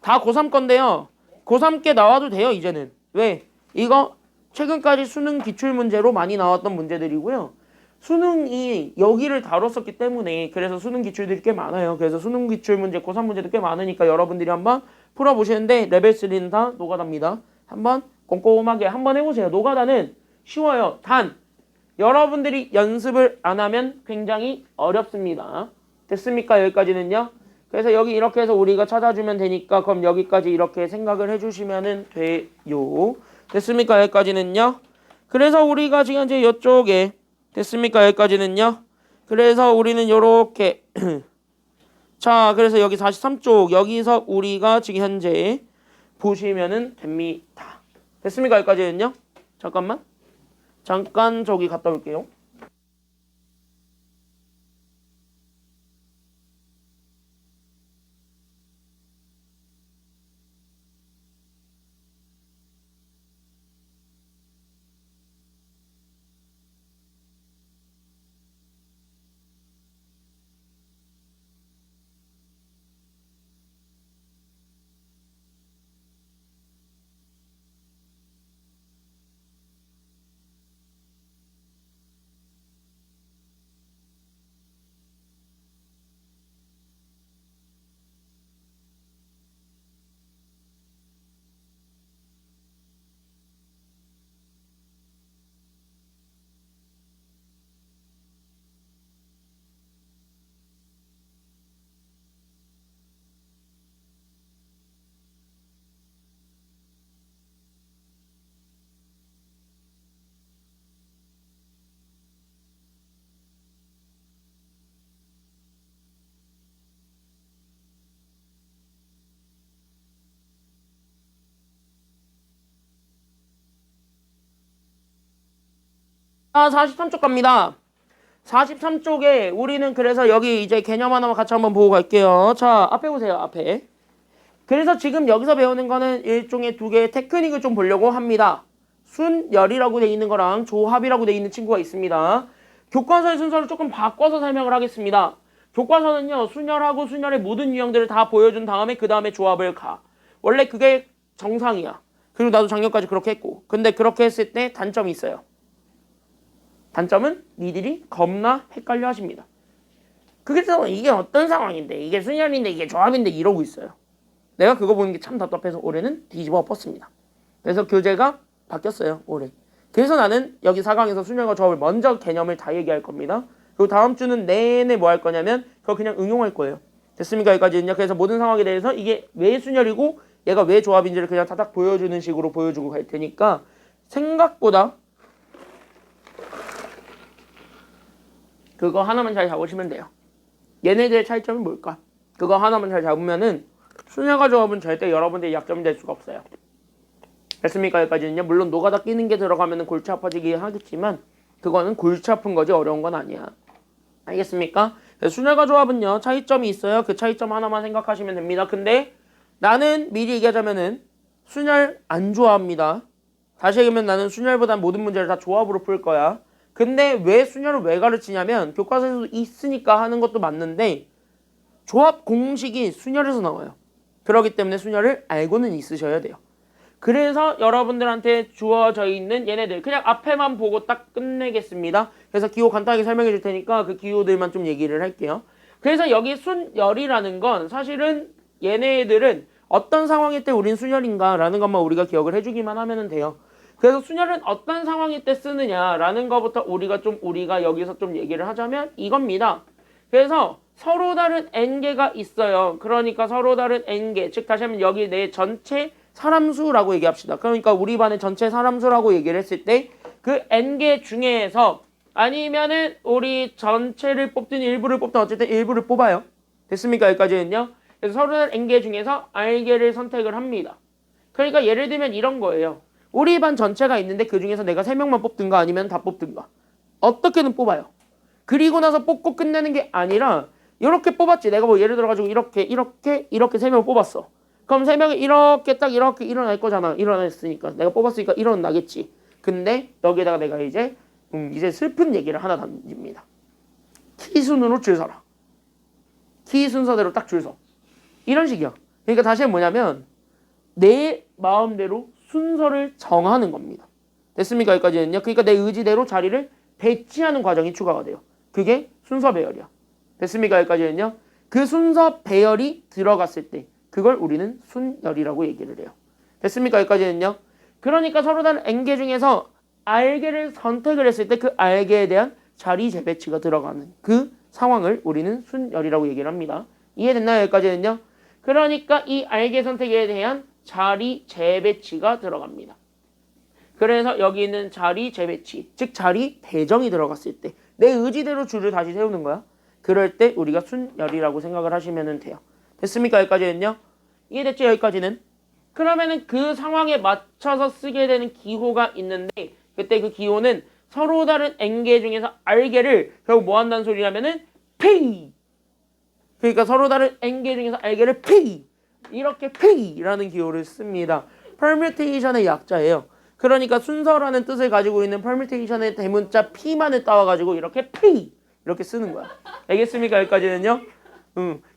다 고3 건데요. 고3 께 나와도 돼요. 이제는. 왜? 이거 최근까지 수능 기출문제로 많이 나왔던 문제들이고요. 수능이 여기를 다뤘었기 때문에 그래서 수능 기출들이 꽤 많아요. 그래서 수능 기출 문제, 고3 문제도 꽤 많으니까 여러분들이 한번 풀어보시는데 레벨 3는 다 노가다입니다. 한번 꼼꼼하게 한번 해보세요. 노가다는 쉬워요. 단 여러분들이 연습을 안 하면 굉장히 어렵습니다. 됐습니까? 여기까지는요. 그래서 여기 이렇게 해서 우리가 찾아주면 되니까 그럼 여기까지 이렇게 생각을 해주시면 돼요. 됐습니까? 여기까지는요. 그래서 우리가 지금 이제 이쪽에 됐습니까? 여기까지는요. 그래서 우리는 요렇게 자 그래서 여기 43쪽 여기서 우리가 지금 현재 보시면은 됩니다. 됐습니까? 여기까지는요. 잠깐 저기 갔다 올게요. 43쪽 갑니다. 43쪽에 우리는 그래서 여기 이제 개념 하나만 같이 한번 보고 갈게요. 자, 앞에 보세요. 앞에. 그래서 지금 여기서 배우는 거는 일종의 두 개의 테크닉을 좀 보려고 합니다. 순열이라고 돼 있는 거랑 조합이라고 돼 있는 친구가 있습니다. 교과서의 순서를 조금 바꿔서 설명을 하겠습니다. 교과서는요, 순열하고 순열의 모든 유형들을 다 보여준 다음에 그 다음에 조합을 가. 원래 그게 정상이야. 그리고 나도 작년까지 그렇게 했고. 근데 그렇게 했을 때 단점이 있어요. 단점은 니들이 겁나 헷갈려 하십니다. 그래서 이게 어떤 상황인데, 이게 순열인데, 이게 조합인데 이러고 있어요. 내가 그거 보는 게 참 답답해서 올해는 뒤집어 엎었습니다. 그래서 교재가 바뀌었어요, 올해. 그래서 나는 여기 4강에서 순열과 조합을 먼저 개념을 다 얘기할 겁니다. 그리고 다음 주는 내내 뭐 할 거냐면 그거 그냥 응용할 거예요. 됐습니까? 여기까지는요. 그래서 모든 상황에 대해서 이게 왜 순열이고 얘가 왜 조합인지를 그냥 다닥 보여주는 식으로 보여주고 갈 테니까 생각보다 그거 하나만 잘 잡으시면 돼요. 얘네들의 차이점이 뭘까? 그거 하나만 잘 잡으면은 순열과 조합은 절대 여러분들의 약점이 될 수가 없어요. 됐습니까? 여기까지는요. 물론 노가다 끼는 게 들어가면은 골치 아파지기 하겠지만 그거는 골치 아픈 거지 어려운 건 아니야. 알겠습니까? 순열과 조합은요. 차이점이 있어요. 그 차이점 하나만 생각하시면 됩니다. 근데 나는 미리 얘기하자면은 순열 안 좋아합니다. 다시 얘기하면 나는 순열보단 모든 문제를 다 조합으로 풀 거야. 근데 왜 순열을 왜 가르치냐면 교과서에서도 있으니까 하는 것도 맞는데 조합 공식이 순열에서 나와요. 그렇기 때문에 순열을 알고는 있으셔야 돼요. 그래서 여러분들한테 주어져 있는 얘네들 그냥 앞에만 보고 딱 끝내겠습니다. 그래서 기호 간단하게 설명해 줄 테니까 그 기호들만 좀 얘기를 할게요. 그래서 여기 순열이라는 건 사실은 얘네들은 어떤 상황일 때 우린 순열인가 라는 것만 우리가 기억을 해주기만 하면 돼요. 그래서 순열은 어떤 상황일 때 쓰느냐라는 것부터 우리가 여기서 좀 얘기를 하자면 이겁니다. 그래서 서로 다른 n개가 있어요. 그러니까 서로 다른 n개, 즉 다시 하면 여기 내 전체 사람수라고 얘기합시다. 그러니까 우리 반의 전체 사람수라고 얘기를 했을 때 그 n개 중에서 아니면은 우리 전체를 뽑든 일부를 뽑든 어쨌든 일부를 뽑아요. 됐습니까? 여기까지는요. 그래서 서로 다른 n개 중에서 r개를 선택을 합니다. 그러니까 예를 들면 이런 거예요. 우리 반 전체가 있는데 그 중에서 내가 3명만 뽑든가 아니면 다 뽑든가. 어떻게든 뽑아요. 그리고 나서 뽑고 끝내는 게 아니라 이렇게 뽑았지. 내가 뭐 예를 들어가지고 이렇게 3명을 뽑았어. 그럼 3명이 이렇게 딱 이렇게 일어날 거잖아. 일어났으니까. 내가 뽑았으니까 일어나겠지. 근데 여기에다가 내가 이제 슬픈 얘기를 하나 던집니다. 키 순으로 줄 서라. 키 순서대로 딱 줄 서. 이런 식이야. 그러니까 다시 뭐냐면 내 마음대로 순서를 정하는 겁니다. 됐습니까? 여기까지는요. 그러니까 내 의지대로 자리를 배치하는 과정이 추가가 돼요. 그게 순서 배열이야. 됐습니까? 여기까지는요. 그 순서 배열이 들어갔을 때 그걸 우리는 순열이라고 얘기를 해요. 됐습니까? 여기까지는요. 그러니까 서로 다른 n개 중에서 r개를 선택을 했을 때 그 r개에 대한 자리 재배치가 들어가는 그 상황을 우리는 순열이라고 얘기를 합니다. 이해됐나요? 여기까지는요. 그러니까 이 r개 선택에 대한 자리 재배치가 들어갑니다. 그래서 여기 있는 자리 재배치, 즉 자리 배정이 들어갔을 때 내 의지대로 줄을 다시 세우는 거야. 그럴 때 우리가 순열이라고 생각을 하시면 돼요. 됐습니까? 여기까지는요. 이해됐죠? 여기까지는. 그러면은 그 상황에 맞춰서 쓰게 되는 기호가 있는데 그때 그 기호는 서로 다른 n개 중에서 r개를 결국 뭐 한다는 소리냐면은 P. 그러니까 서로 다른 n개 중에서 r개를 P. 이렇게 P라는 기호를 씁니다. permutation의 약자예요. 그러니까 순서라는 뜻을 가지고 있는 permutation의 대문자 P만을 따와가지고 이렇게 P 이렇게 쓰는 거야. 알겠습니까? 여기까지는요.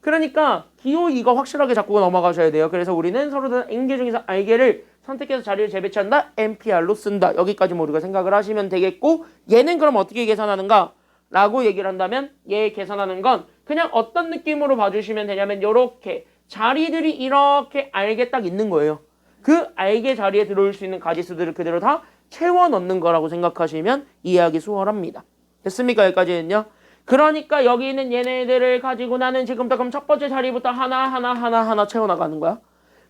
그러니까 기호 이거 확실하게 잡고 넘어가셔야 돼요. 그래서 우리는 서로 다른 n개 중에서 r개를 선택해서 자리를 재배치한다. NPR로 쓴다. 여기까지 우리가 생각을 하시면 되겠고 얘는 그럼 어떻게 계산하는가? 라고 얘기를 한다면 얘 계산하는 건 그냥 어떤 느낌으로 봐주시면 되냐면 요렇게 자리들이 이렇게 r개 딱 있는 거예요. 그 r개 자리에 들어올 수 있는 가지수들을 그대로 다 채워 넣는 거라고 생각하시면 이해하기 수월합니다. 됐습니까? 여기까지는요. 그러니까 여기 있는 얘네들을 가지고 나는 지금부터 그럼 첫 번째 자리부터 하나 채워나가는 거야.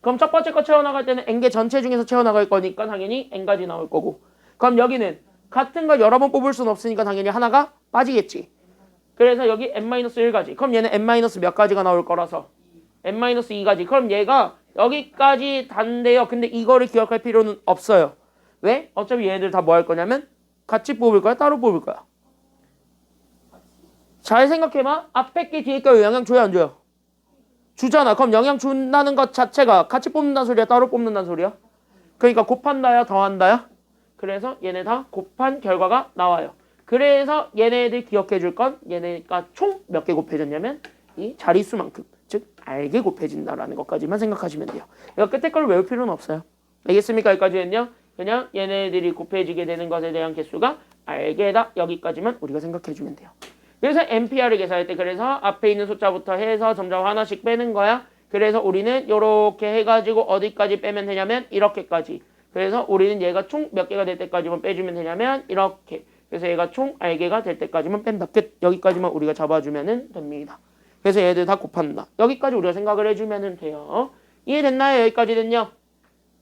그럼 첫 번째 거 채워나갈 때는 n개 전체 중에서 채워나갈 거니까 당연히 n까지 나올 거고. 그럼 여기는 같은 걸 여러 번 뽑을 수는 없으니까 당연히 하나가 빠지겠지. 그래서 여기 n-1가지. 그럼 얘는 n- 몇 가지가 나올 거라서 n-2가지. 그럼 얘가 여기까지 단대요. 근데 이거를 기억할 필요는 없어요. 왜? 어차피 얘네들 다 뭐 할 거냐면 같이 뽑을 거야? 따로 뽑을 거야? 잘 생각해봐. 앞에 게 뒤에 게 영향 줘요 안 줘요? 주잖아. 그럼 영향 준다는 것 자체가 같이 뽑는다는 소리야? 따로 뽑는다는 소리야? 그러니까 곱한다야? 더한다야? 그래서 얘네 다 곱한 결과가 나와요. 그래서 얘네들 기억해 줄 건 얘네가 총 몇 개 곱해졌냐면 이 자릿수만큼, 즉 알게 곱해진다라는 것까지만 생각하시면 돼요. 이거 끝에 걸 외울 필요는 없어요. 알겠습니까? 여기까지는요. 그냥 얘네들이 곱해지게 되는 것에 대한 개수가 알게다. 여기까지만 우리가 생각해 주면 돼요. 그래서 NPR을 계산할 때 그래서 앞에 있는 숫자부터 해서 점점 하나씩 빼는 거야. 그래서 우리는 이렇게 해가지고 어디까지 빼면 되냐면 이렇게까지. 그래서 우리는 얘가 총 몇 개가 될 때까지만 빼주면 되냐면 이렇게. 그래서 얘가 총 알게가 될 때까지만 뺀다. 끝. 여기까지만 우리가 잡아주면 됩니다. 그래서 얘들 다 곱한다. 여기까지 우리가 생각을 해주면 돼요. 이해됐나요? 여기까지는요?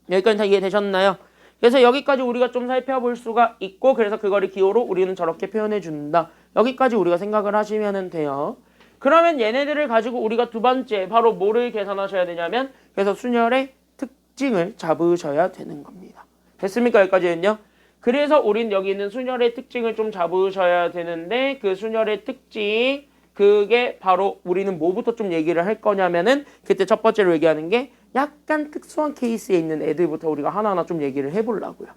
여기까지 다 이해되셨나요? 그래서 여기까지 우리가 좀 살펴볼 수가 있고 그래서 그거를 기호로 우리는 저렇게 표현해 준다. 여기까지 우리가 생각을 하시면 돼요. 그러면 얘네들을 가지고 우리가 두 번째 바로 뭐를 계산하셔야 되냐면 그래서 순열의 특징을 잡으셔야 되는 겁니다. 됐습니까? 여기까지는요. 그래서 우린 여기 있는 순열의 특징을 좀 잡으셔야 되는데 그 순열의 특징 그게 바로 우리는 뭐부터 좀 얘기를 할 거냐면은 그때 첫 번째로 얘기하는 게 약간 특수한 케이스에 있는 애들부터 우리가 하나하나 좀 얘기를 해보려고요.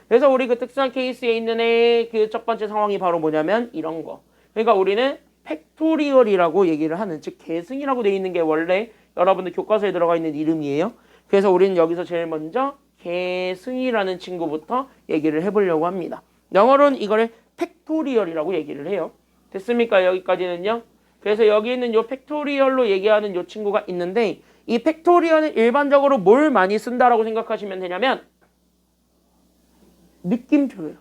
그래서 우리 그 특수한 케이스에 있는 애 그 첫 번째 상황이 바로 뭐냐면 이런 거. 그러니까 우리는 팩토리얼이라고 얘기를 하는 즉 계승이라고 되어 있는 게 원래 여러분들 교과서에 들어가 있는 이름이에요. 그래서 우리는 여기서 제일 먼저 계승이라는 친구부터 얘기를 해보려고 합니다. 영어로는 이거를 팩토리얼이라고 얘기를 해요. 됐습니까? 여기까지는요. 그래서 여기 있는 요 팩토리얼로 얘기하는 요 친구가 있는데 이 팩토리얼은 일반적으로 뭘 많이 쓴다라고 생각하시면 되냐면 느낌표예요.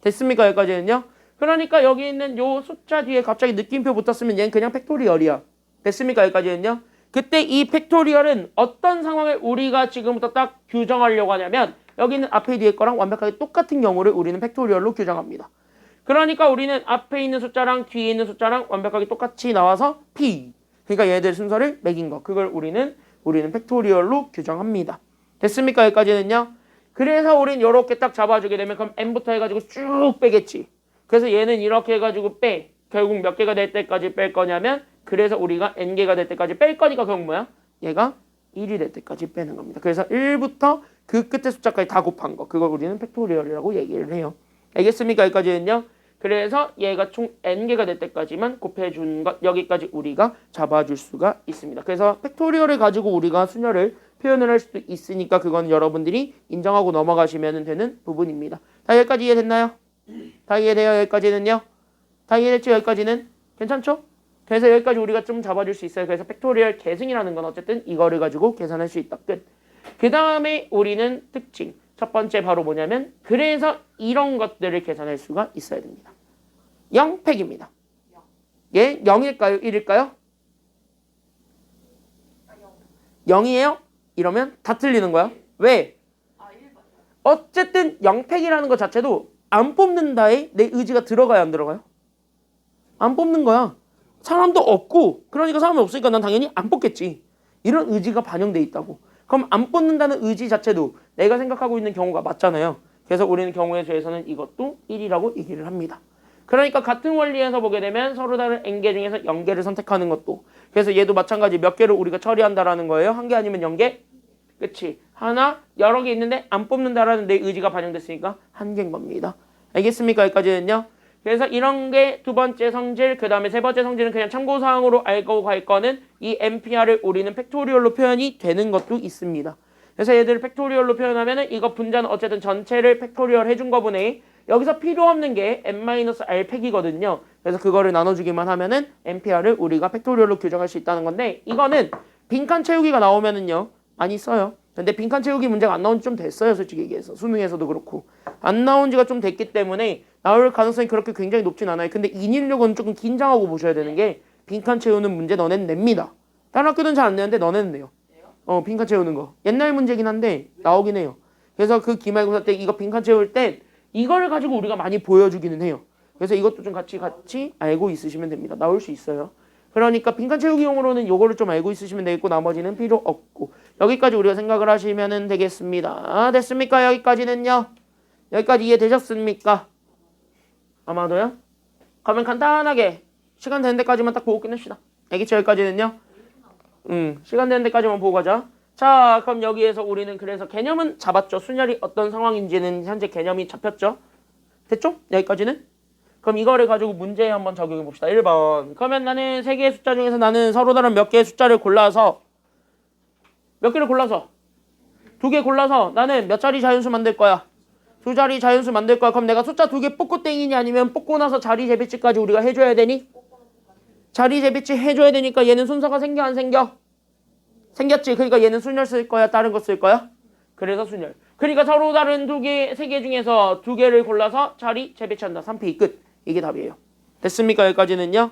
됐습니까? 여기까지는요. 그러니까 여기 있는 요 숫자 뒤에 갑자기 느낌표 붙었으면 얘는 그냥 팩토리얼이야. 됐습니까? 여기까지는요. 그때 이 팩토리얼은 어떤 상황을 우리가 지금부터 딱 규정하려고 하냐면 여기 있는 앞에 뒤에 거랑 완벽하게 똑같은 경우를 우리는 팩토리얼로 규정합니다. 그러니까 우리는 앞에 있는 숫자랑 뒤에 있는 숫자랑 완벽하게 똑같이 나와서 P. 그러니까 얘들 순서를 매긴 거. 그걸 우리는 팩토리얼로 규정합니다. 됐습니까? 여기까지는요. 그래서 우린 이렇게 딱 잡아주게 되면 그럼 N부터 해가지고 쭉 빼겠지. 그래서 얘는 이렇게 해가지고 빼. 결국 몇 개가 될 때까지 뺄 거냐면 그래서 우리가 N개가 될 때까지 뺄 거니까 결국 뭐야? 얘가 1이 될 때까지 빼는 겁니다. 그래서 1부터 그 끝에 숫자까지 다 곱한 거. 그걸 우리는 팩토리얼이라고 얘기를 해요. 알겠습니까? 여기까지는요. 그래서 얘가 총 N개가 될 때까지만 곱해준 것 여기까지 우리가 잡아줄 수가 있습니다. 그래서 팩토리얼을 가지고 우리가 순열을 표현을 할 수도 있으니까 그건 여러분들이 인정하고 넘어가시면 되는 부분입니다. 다 여기까지 이해됐나요? 다 이해돼요? 여기까지는요? 다 이해됐죠? 여기까지는? 괜찮죠? 그래서 여기까지 우리가 좀 잡아줄 수 있어요. 그래서 팩토리얼 계승이라는 건 어쨌든 이거를 가지고 계산할 수 있다. 끝. 그 다음에 우리는 특징. 첫 번째 바로 뭐냐면 그래서 이런 것들을 계산할 수가 있어야 됩니다. 0팩입니다. 예, 0일까요? 1일까요? 0이에요? 이러면 다 틀리는 거야. 왜? 어쨌든 0팩이라는 것 자체도 안 뽑는다에 내 의지가 들어가요? 안 들어가요? 안 뽑는 거야. 사람도 없고 그러니까 사람이 없으니까 난 당연히 안 뽑겠지. 이런 의지가 반영돼 있다고. 그럼 안 뽑는다는 의지 자체도 내가 생각하고 있는 경우가 맞잖아요. 그래서 우리는 경우의 수에서는 이것도 1이라고 얘기를 합니다. 그러니까 같은 원리에서 보게 되면 서로 다른 n개 중에서 0개를 선택하는 것도 그래서 얘도 마찬가지 몇 개를 우리가 처리한다라는 거예요. 한 개 아니면 0개? 그치? 하나 여러 개 있는데 안 뽑는다라는 내 의지가 반영됐으니까 한 개인 겁니다. 알겠습니까? 여기까지는요. 그래서 이런 게 두 번째 성질, 그 다음에 세 번째 성질은 그냥 참고사항으로 알고 갈 거는 이 NPR을 우리는 팩토리얼로 표현이 되는 것도 있습니다. 그래서 얘들을 팩토리얼로 표현하면은 이거 분자는 어쨌든 전체를 팩토리얼 해준 거분에 여기서 필요 없는 게 n-r 팩이거든요. 그래서 그거를 나눠주기만 하면은 NPR을 우리가 팩토리얼로 규정할 수 있다는 건데 이거는 빈칸 채우기가 나오면은요 많이 써요. 근데 빈칸 채우기 문제가 안 나온 지 좀 됐어요. 솔직히 얘기해서 수능에서도 그렇고 안 나온 지가 좀 됐기 때문에 나올 가능성이 그렇게 굉장히 높진 않아요. 근데 인인력은 조금 긴장하고 보셔야 되는 게 빈칸 채우는 문제 너네는 냅니다. 다른 학교는 잘 안 내는데 너네는 내요. 빈칸 채우는 거 옛날 문제긴 한데 나오긴 해요. 그래서 그 기말고사 때 이거 빈칸 채울 땐 이걸 가지고 우리가 많이 보여주기는 해요. 그래서 이것도 좀 같이 알고 있으시면 됩니다. 나올 수 있어요. 그러니까 빈칸 채우기용으로는 요거를 좀 알고 있으시면 되겠고 나머지는 필요 없고 여기까지 우리가 생각을 하시면 되겠습니다. 됐습니까? 여기까지는요. 여기까지 이해되셨습니까? 아마도요? 그러면 간단하게 시간 되는 데까지만 딱 보고 끝냅시다. 알겠죠? 여기까지는요? 시간 되는 데까지만 보고 가자. 자, 그럼 여기에서 우리는 그래서 개념은 잡았죠. 순열이 어떤 상황인지는 현재 개념이 잡혔죠. 됐죠? 여기까지는? 그럼 이거를 가지고 문제에 한번 적용해 봅시다. 1번. 그러면 나는 세 개의 숫자 중에서 나는 서로 다른 몇 개의 숫자를 골라서 몇 개를 골라서 두 개 골라서 나는 몇 자리 자연수 만들 거야? 두 자리 자연수 만들 거야. 그럼 내가 숫자 두 개 뽑고 땡이니 아니면 뽑고 나서 자리 재배치까지 우리가 해줘야 되니? 자리 재배치 해줘야 되니까 얘는 순서가 생겨 안 생겨? 생겼지. 그러니까 얘는 순열 쓸 거야? 다른 거 쓸 거야? 그래서 순열. 그러니까 서로 다른 세 개 중에서 두 개를 골라서 자리 재배치한다. 3P 끝. 이게 답이에요. 됐습니까? 여기까지는요.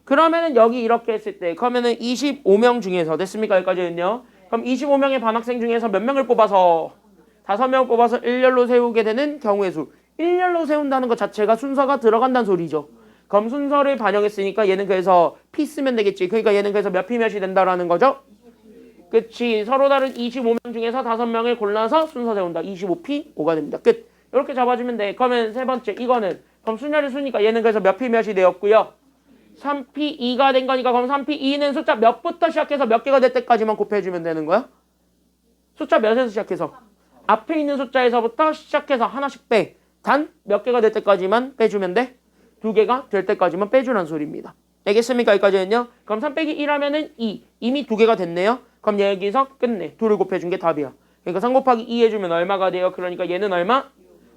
그러면은 여기 이렇게 했을 때 그러면은 25명 중에서 됐습니까? 여기까지는요. 그럼 25명의 반학생 중에서 몇 명을 뽑아서 5명 뽑아서 일렬로 세우게 되는 경우의 수. 일렬로 세운다는 것 자체가 순서가 들어간다는 소리죠. 그럼 순서를 반영했으니까 얘는 그래서 P 쓰면 되겠지. 그러니까 얘는 그래서 몇 P 몇이 된다라는 거죠. 그치. 서로 다른 25명 중에서 5명을 골라서 순서 세운다. 25P 5가 됩니다. 끝. 이렇게 잡아주면 돼. 그러면 세 번째 이거는 그럼 순열이 수니까 얘는 그래서 몇 P 몇이 되었고요. 3P 2가 된 거니까 그럼 3P 2는 숫자 몇부터 시작해서 몇 개가 될 때까지만 곱해주면 되는 거야? 숫자 몇에서 시작해서? 앞에 있는 숫자에서부터 시작해서 하나씩 빼. 단 몇 개가 될 때까지만 빼주면 돼? 두 개가 될 때까지만 빼주라는 소리입니다. 알겠습니까? 여기까지는요. 그럼 3 빼기 1 하면은 2. 이미 두 개가 됐네요. 그럼 여기서 끝내. 2를 곱해준 게 답이야. 그러니까 3 곱하기 2 해주면 얼마가 돼요? 그러니까 얘는 얼마?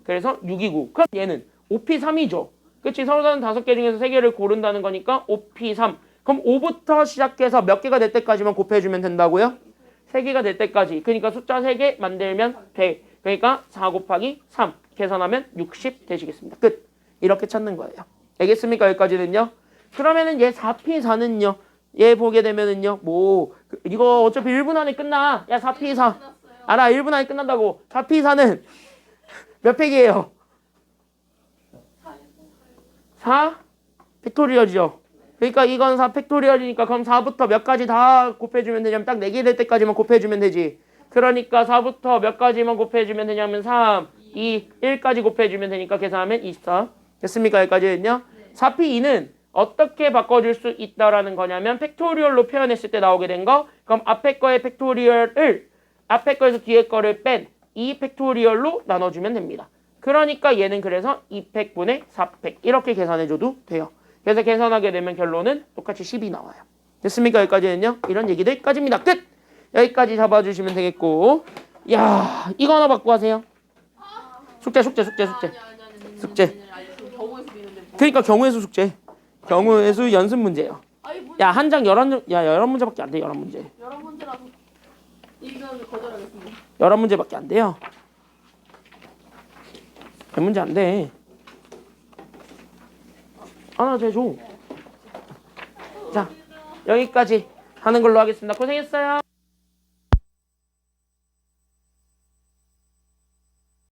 그래서 6이고. 그럼 얘는 5P 3이죠. 그치? 서로 다른 5개 중에서 3개를 고른다는 거니까 5P 3. 그럼 5부터 시작해서 몇 개가 될 때까지만 곱해주면 된다고요? 3개가 될 때까지. 그러니까 숫자 3개 만들면 돼. 그러니까 4 곱하기 3. 계산하면 60 되시겠습니다. 끝. 이렇게 찾는 거예요. 알겠습니까? 여기까지는요. 그러면은 얘 4P 4는요. 얘 보게 되면은요. 뭐 이거 어차피 1분 안에 끝나. 야 4P 4. 알아. 1분 안에 끝난다고. 4P 4는 몇 팩이에요? 4 팩토리얼이죠. 그러니까 이건 4 팩토리얼이니까 그럼 4부터 몇 가지 다 곱해주면 되냐면 딱 4개 될 때까지만 곱해주면 되지. 그러니까 4부터 몇 가지만 곱해주면 되냐면 3, 2, 1까지 곱해주면 되니까 계산하면 24. 됐습니까? 여기까지는요. 4P2는 어떻게 바꿔줄 수 있다라는 거냐면 팩토리얼로 표현했을 때 나오게 된 거. 그럼 앞에 거의 팩토리얼을 앞에 거에서 뒤에 거를 뺀 이 팩토리얼로 나눠주면 됩니다. 그러니까 얘는 그래서 2팩분의 4팩 이렇게 계산해줘도 돼요. 그래서 계산하게 되면 결론은 똑같이 10이 나와요. 됐습니까? 여기까지는요. 이런 얘기들까지입니다. 끝! 여기까지 잡아주시면 되겠고 야 이거 하나 받고 하세요. 숙제. 그러니까 경우의 수 숙제. 경우의 수 연습 문제예요. 야 한 장 11문제밖에 안 돼. 11문제. 11문제라도 이건 거절하겠습니다. 11문제밖에 안 돼요. 100문제 안 돼. 하나 제줘. 자 여기까지 하는 걸로 하겠습니다. 고생했어요.